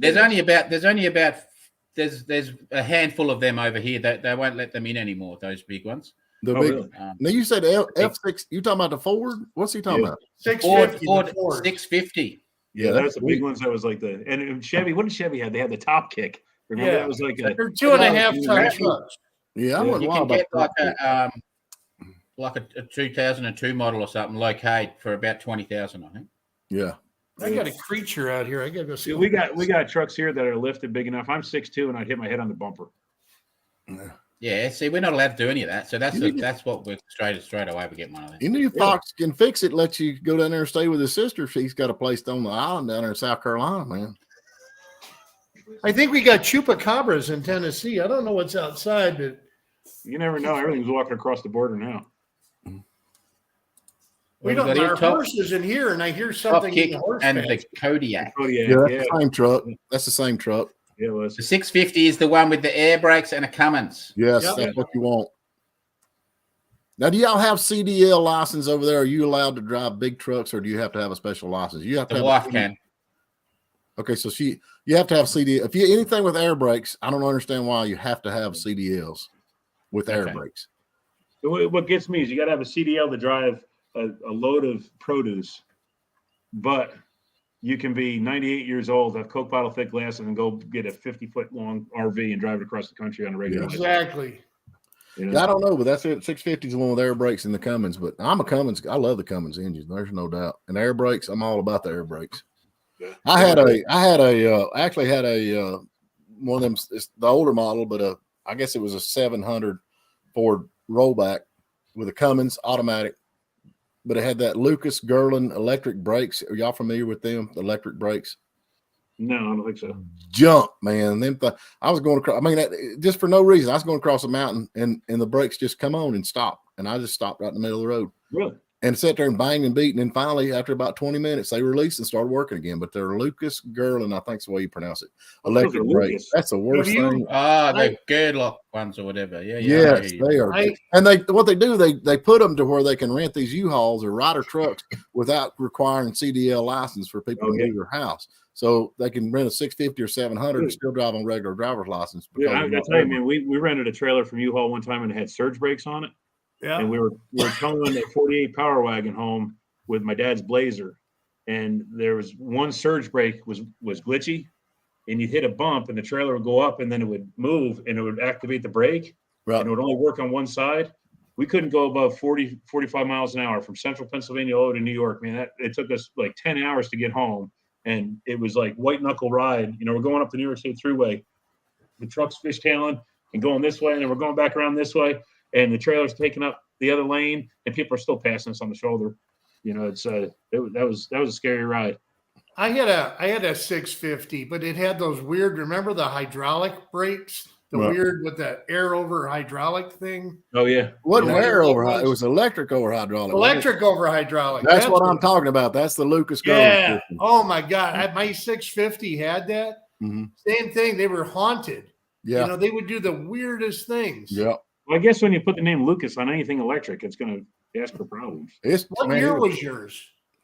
There's a handful of them over here that they won't let them in anymore. Those big ones. The Oh, big. really? Now you said F6. You talking about the Ford? What's he talking about? 650. Ford the Ford. 650. Yeah, that's the big sweet. ones. That was like and Chevy. What did Chevy have? They had the top kick. Remember Yeah. that was like a. They're 2.5 ton Yeah. trucks. Yeah, I Yeah. wasn't You wild can about get that. like a 2002 model or something, locate for about 20,000, I think. Yeah. I got a creature out here. I got to go see. Yeah, we got trucks here that are lifted big enough. I'm 6'2" and I'd hit my head on the bumper. Yeah, see, we're not allowed to do any of that. So that's what we're straight away we get one of them. You know, Fox can fix it, let you go down there and stay with his sister. She's got a place on the island down there in South Carolina, man. I think we got chupacabras in Tennessee. I don't know what's outside, but You never know. Everything's walking across the border now. we Well, don't. we've got Our Top- horses in here, and I hear Top something in Kick the horse and pen. the Kodiak. Kodiak, Yeah, that's yeah, the same truck. That's the same truck. it was. The 650 is the one with the air brakes and a Cummins. Yes, Yep. that's what you want. Now, do y'all have CDL license over there? Are you allowed to drive big trucks, or do you have to have a special license? You have to The have wife can. Okay, so you have to have CDL. If you anything with air brakes, I don't understand why you have to have CDLs with air Okay. brakes. What gets me is you got to have a CDL to drive a load of produce, but you can be 98 years old, have Coke bottle thick glasses, and go get a 50-foot long RV and drive it across the country on a regular basis. Exactly. You know? Yeah, I don't know, but that's it. 650 is the one with air brakes and the Cummins. But I'm a Cummins. I love the Cummins engines. There's no doubt. And air brakes, I'm all about the air brakes. Yeah. I actually had a one of them. It's the older model, but I guess it was a 700 Ford rollback with a Cummins automatic. But it had that Lucas Gerlin electric brakes. Are y'all familiar with them? The electric brakes. No, I don't think so. Jump, man. I was going across. I mean, just for no reason. I was going across a mountain, and the brakes just come on and stop, and I just stopped right in the middle of the road Really? and sat there and banged and beat. And then finally, after about 20 minutes, they released and started working again. But they're Lucas Gerlin, I think's the way you pronounce it. Electric Lucas. brakes. That's the worst Have you- thing. The Girdlock ones or whatever. Yeah. Yes, they are. I- And what they do, they put them to where they can rent these U-Hauls or Ryder trucks without requiring CDL license for people to Okay. leave their house. So they can rent a 650 or 700 and Good. still drive on regular driver's license. Yeah, because I of gotta that tell you, air man, we rented a trailer from U-Haul one time and it had surge brakes on it. Yeah. And we were towing a 48 Power Wagon home with my dad's Blazer, and there was one surge brake was glitchy, and you'd hit a bump and the trailer would go up and then it would move and it would activate the brake, Right. and it would only work on one side. We couldn't go above 45 miles an hour from central Pennsylvania over to New York, man. It took us like 10 hours to get home, and it was like white knuckle ride. You know, we're going up the New York State Thruway, the truck's fishtailing and going this way, and then we're going back around this way, and the trailer's taking up the other lane, and people are still passing us on the shoulder. You know, that was a scary ride. I had a 650, but it had those weird. Remember the hydraulic brakes? The Right. weird with the air over hydraulic thing. Oh yeah, Wasn't Yeah. air over it was electric over hydraulic. Electric over hydraulic. That's what I'm talking about. That's the Lucas Gerlin Yeah. system. Oh my God. My 650 had that. Mhm. Same thing. They were haunted. Yeah. You know, they would do the weirdest things. Yeah. well, I guess when you put the name Lucas on anything electric, it's going to ask for problems. It's What man, year it was yours?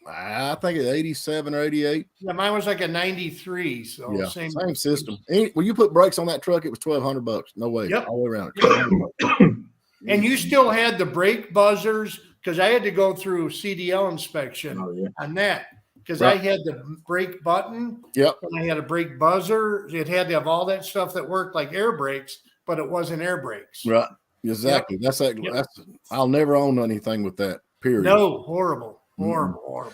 I think it's 87 or 88. Yeah, mine was like a 93. So Yeah, same system. When you put brakes on that truck, it was $1,200. No way. Yep. All the way around. $1,200. And you still had the brake buzzers because I had to go through CDL inspection on that because I had the brake button. Yep. And I had a brake buzzer. It had to have all that stuff that worked like air brakes, but it wasn't air brakes. Right. Exactly. Yep. That's I'll never own anything with that. Period. No, horrible. Horrible.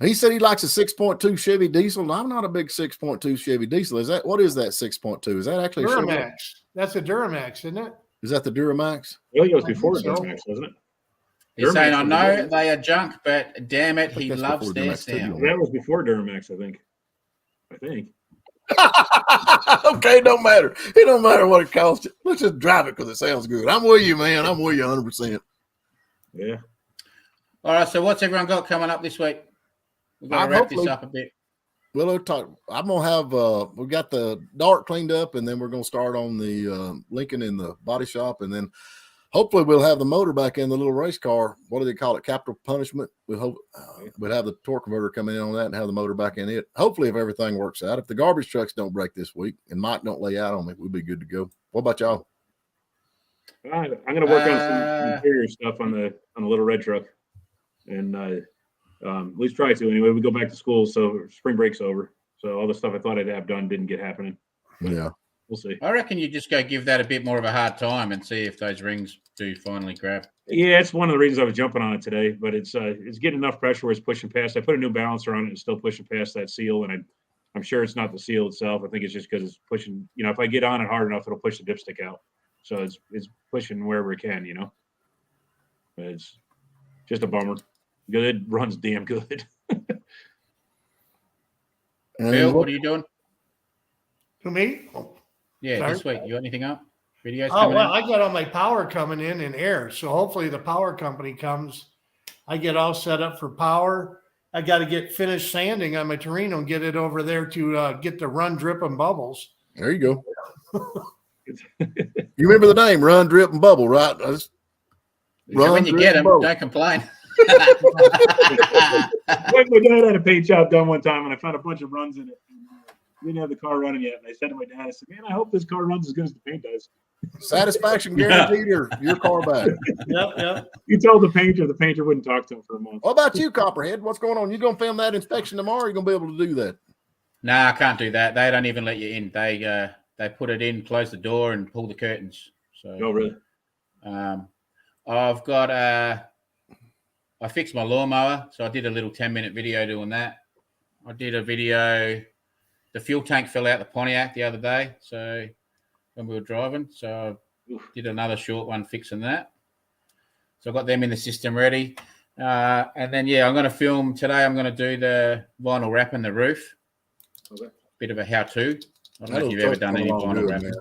He said he likes a 6.2 Chevy diesel. I'm not a big 6.2 Chevy diesel. What is that 6.2? Is that actually Duramax? That's a Duramax, isn't it? Is that the Duramax? I think it was before the Duramax, wasn't it? He's saying, I Duramax know they are junk, but damn it, he that's loves before their Duramax too, sound. That was before Duramax, I think. Okay, it don't matter. It don't matter what it costs. Let's just drive it because it sounds good. I'm with you, man. I'm with you 100%. Yeah. All right, so what's everyone got coming up this week? We've got to wrap this up a bit. Well, I'm gonna have we got the Dart cleaned up, and then we're gonna start on the Lincoln in the body shop, and then hopefully we'll have the motor back in the little race car. What do they call it? Capital punishment. We hope we'll have the torque converter come in on that and have the motor back in it. Hopefully, if everything works out, if the garbage trucks don't break this week and Mike don't lay out on me, we'll be good to go. What about y'all? I'm gonna work on some interior stuff on the little red truck, and at least try to anyway. We go back to school, so spring break's over. So all the stuff I thought I'd have done didn't get happening. Yeah, we'll see. I reckon you just go give that a bit more of a hard time and see if those rings do finally grab. Yeah, it's one of the reasons I was jumping on it today. But it's getting enough pressure where it's pushing past. I put a new balancer on it and still pushing past that seal, and I'm sure it's not the seal itself. I think it's just because it's pushing. If I get on it hard enough, it'll push the dipstick out. So it's pushing wherever it can. But it's just a bummer. Good runs damn good. Phil, what are you doing? To me? Yeah, Sorry? this week. You got anything up? Videos Oh, coming well, in? I got all my power coming in air. So hopefully the power company comes. I get all set up for power. I got to get finished sanding on my Torino and get it over there to get the run, drip, and bubbles. there you go. You remember the name, Run, Drip, and Bubble, right? So when you get them, don't complain. My dad had a paint job done one time, and I found a bunch of runs in it. We didn't have the car running yet, and I said to my dad, I said, "Man, I hope this car runs as good as the paint does." Satisfaction guaranteed, or your car back. Yep. You told the painter wouldn't talk to him for a month. What about you, Copperhead? What's going on? You gonna film that inspection tomorrow? Or you gonna be able to do that? Nah, I can't do that. They don't even let you in. They put it in, close the door, and pull the curtains. So, Oh, really? I've got I fixed my lawnmower, so I did a little 10-minute video doing that. I did a video. The fuel tank fell out the Pontiac the other day, so when we were driving, so I did another short one fixing that. So I got them in the system ready, and then I'm going to film today. I'm going to do the vinyl wrap in the roof. Okay. Bit of a how-to. I don't know if you've ever done any vinyl wrapping.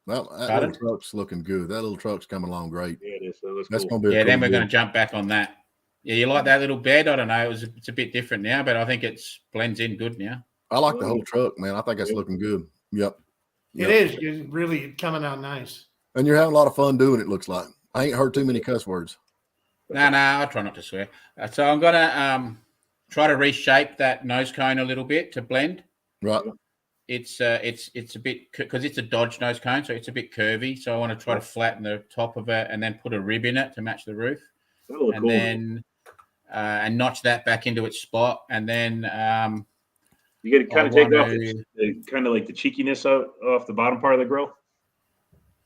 Well, that little truck's looking good. That little truck's coming along great. Yeah, it is. That's cool. going to be then we're going to jump back on that. Yeah, you like that little bed? I don't know. It's a bit different now, but I think it blends in good now. I like the whole truck, man. I think that's looking good. Yep. It is. It's really coming out nice. And you're having a lot of fun doing it, looks like. I ain't heard too many cuss words. No, I try not to swear. So I'm going to try to reshape that nose cone a little bit to blend. Right. It's a bit, because it's a Dodge nose cone, so it's a bit curvy. So I want to try to flatten the top of it and then put a rib in it to match the roof. That'll look And cool. then and notch that back into its spot. And then you got to kind of take off kind of like the cheekiness off the bottom part of the grill,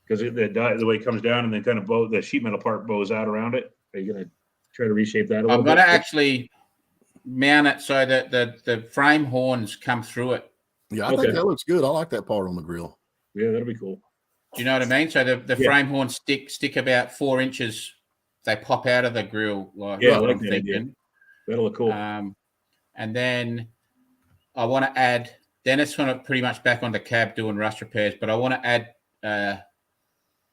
because the way it comes down and then kind of the sheet metal part bows out around it. Are you going to try to reshape that a little bit? I'm going to actually mount it so that the frame horns come through it. Yeah, I think that looks good. I like that part on the grill. Yeah, that'll be cool. Do you know what I mean? So the frame horns stick about 4 inches. They pop out of the grill. Like what I'm thinking. That'll look cool. And then I want to add. Then it's kind of pretty much back on the cab doing rust repairs. But I want to add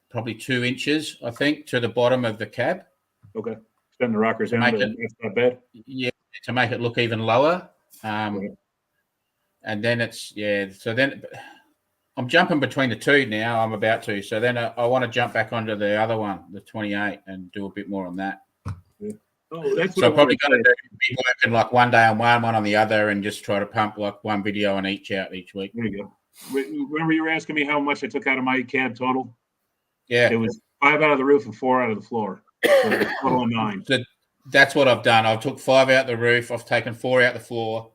probably 2 inches, I think, to the bottom of the cab. Okay. Extend the rockers down. That's not bad. Yeah, to make it look even lower. And then so then I'm jumping between the two now. I'm about to. So then I want to jump back onto the other one, the 28, and do a bit more on that. Yeah. Oh, that's what So I I'm probably wanted going to to say. be working like one day on one on the other, and just try to pump like one video on each out each week. There you go. Remember you were asking me how much I took out of my cab total? Yeah. It was 5 out of the roof and 4 out of the floor. So it was total of 9. So that's what I've done. I've took 5 out the roof. I've taken 4 out the floor.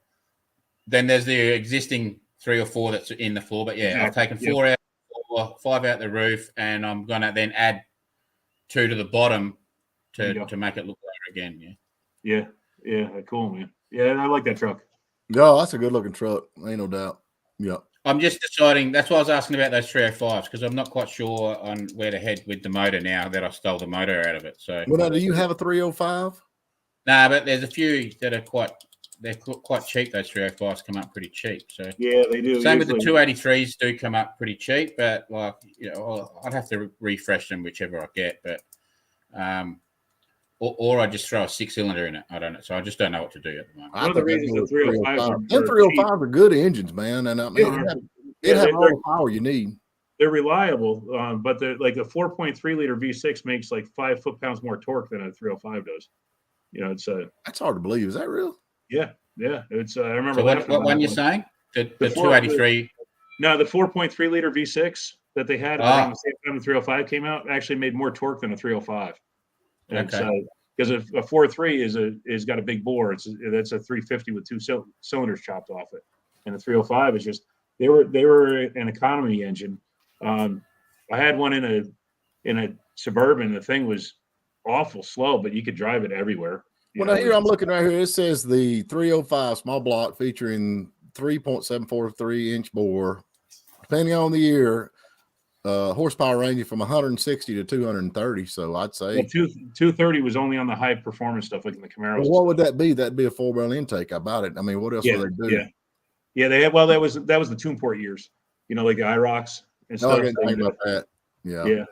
Then there's the existing 3 or 4 that's in the floor. But yeah, Exactly. I've taken 4 out the floor, 5 out the roof, and I'm gonna then add 2 to the bottom to make it look better again. Yeah. Yeah. Cool, man. Yeah, I like that truck. Yeah, that's a good looking truck. Ain't no doubt. Yeah. I'm just deciding. That's why I was asking about those 305s, because I'm not quite sure on where to head with the motor now that I stole the motor out of it. So, Well, now, do you have a 305? nah, but there's a few that are quite cheap. Those 305s come up pretty cheap. So Yeah, they do. same with the 283s do come up pretty cheap, but like I'd have to refresh them whichever I get. But or I just throw a 6-cylinder in it. I don't know. So I just don't know what to do at the moment. One of the reasons the 305s are 305s are good engines, man, and I mean, it have all the power you need. They're reliable, but they're like a 4.3 liter V6 makes like 5 foot-pounds more torque than a 305 does. It's that's hard to believe. Is that real? Yeah. It's I remember. So what one you're saying? The 283. No, the 4.3 liter V6 that they had around the same time the 305 came out actually made more torque than a 305. Okay. Because a 4.3 is got a big bore. That's a 350 with 2 cylinders chopped off it, and the 305 is just they were an economy engine. I had one in a Suburban. The thing was awful slow, but you could drive it everywhere. Well, now here I'm looking right here. It says the 305 small block featuring 3.743-inch bore, depending on the year. Horsepower ranging from 160 to 230. So I'd say 230 was only on the high performance stuff, like in the Camaros. Well, what would that be? That'd be a 4-barrel intake. I bought it. I mean, what else would they do? Yeah. They had. Well, that was the tune port years. Like the IROCs and stuff. I didn't think about that. Yeah.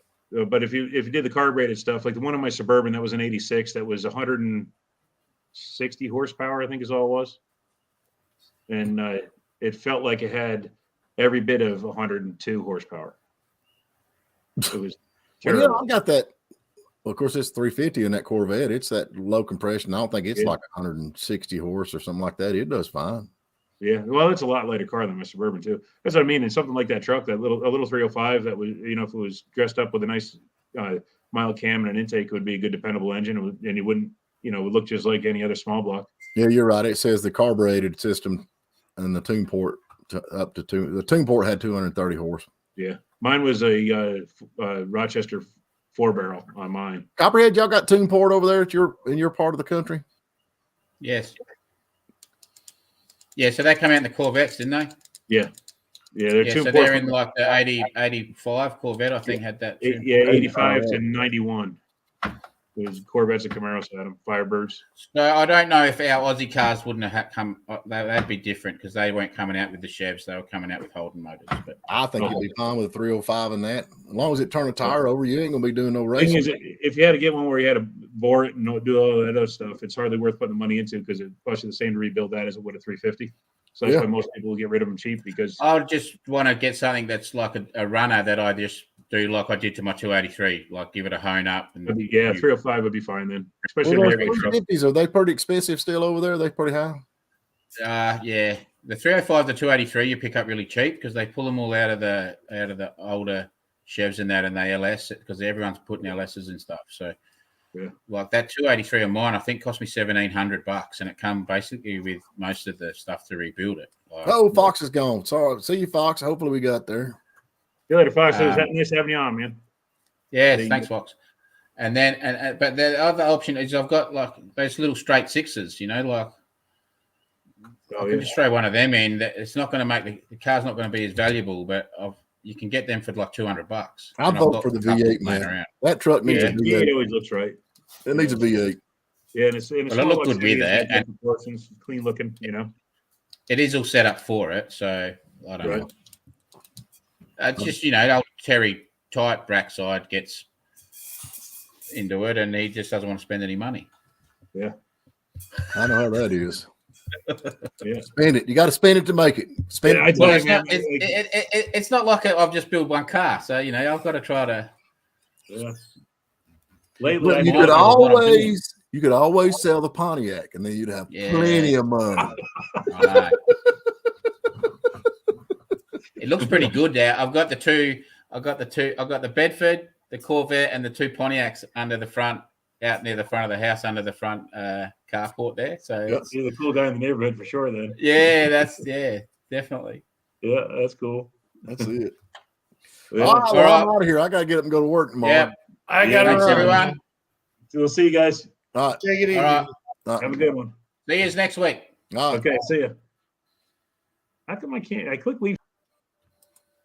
But if you did the carbureted stuff, like the one in my Suburban, that was an 86, that was 160 horsepower, I think is all it was, and it felt like it had every bit of 102 horsepower. It was terrible. Well, I got that. Well, of course, it's 350 in that Corvette. It's that low compression. I don't think it's like 160 horse or something like that. It does fine. Yeah, well, it's a lot lighter car than my Suburban too. That's what I mean. And something like that truck, a little 305, that was, if it was dressed up with a nice mild cam and an intake, it would be a good dependable engine, and it wouldn't, it would look just like any other small block. Yeah, you're right. It says the carbureted system and the tune port the tune port had 230 horse. Yeah, mine was a Rochester 4-barrel on mine. Copperhead, y'all got tune port over there in your part of the country? Yes. Yeah, so they come out in the Corvettes, didn't they? Yeah. So they're in like the 85 Corvette, I think, had that. 85 to 91. It was Corvettes and Camaros had them, Firebirds. So I don't know if our Aussie cars wouldn't have come. They'd be different because they weren't coming out with the Chevs. They were coming out with Holden motors. But I think it'd be fine with a 305 and that. As long as it turn a tire over, you ain't gonna be doing no racing. Thing is, if you had to get one where you had to bore it and do all that other stuff, it's hardly worth putting the money into, because it costs you the same to rebuild that as it would a 350. So that's why most people will get rid of them cheap, because I would just want to get something that's like a runner that I just do like I did to my 283, like give it a hone up. And 305 would be fine then, especially Well, in those 350s, are they pretty expensive still over there? Are they pretty high? Yeah, the 305 to 283 you pick up really cheap because they pull them all out of the older Chevs and that, and they LS it because everyone's putting LSs and stuff. So like that 283 of mine, I think cost me $1,700, and it come basically with most of the stuff to rebuild it. Fox is gone. Sorry, see you, Fox. Hopefully we got there. See you later, Fox. It was nice having you on, man. Yeah, thanks, Fox. And then, but the other option is I've got like those little straight sixes, like I can just throw one of them in. It's not going to make the car's not going to be as valuable, but you can get them for like $200. I'd vote for the V8, man. Around. That truck needs a V8. V8 always looks right. It needs a V8. Yeah, and it looks good with that. And proportions, clean looking, It is all set up for it, so I don't know. It's just, old Terry Tight Brackside gets into it, and he just doesn't want to spend any money. Yeah. I know how that is. Yeah. Spend it. You got to spend it to make it. Spend it. It's not like I've just built one car, so I've got to try to. Yeah. You could always You could always sell the Pontiac, and then you'd have plenty of money. I know. It looks pretty good there. I've got the Bedford, the Corvette, and the two Pontiacs under the front, out near the front of the house, under the front carport there. So You're the cool guy in the neighborhood for sure. Then definitely. Yeah, that's cool. That's it. Yeah. All right, well, I'm out of here. I got to get up and go to work tomorrow. Yeah. I got Thanks, everyone. We'll see you guys. All right. Take it easy. All right. Have a good one. See you next week. All right. Okay, see ya. How come I can't? I click leave.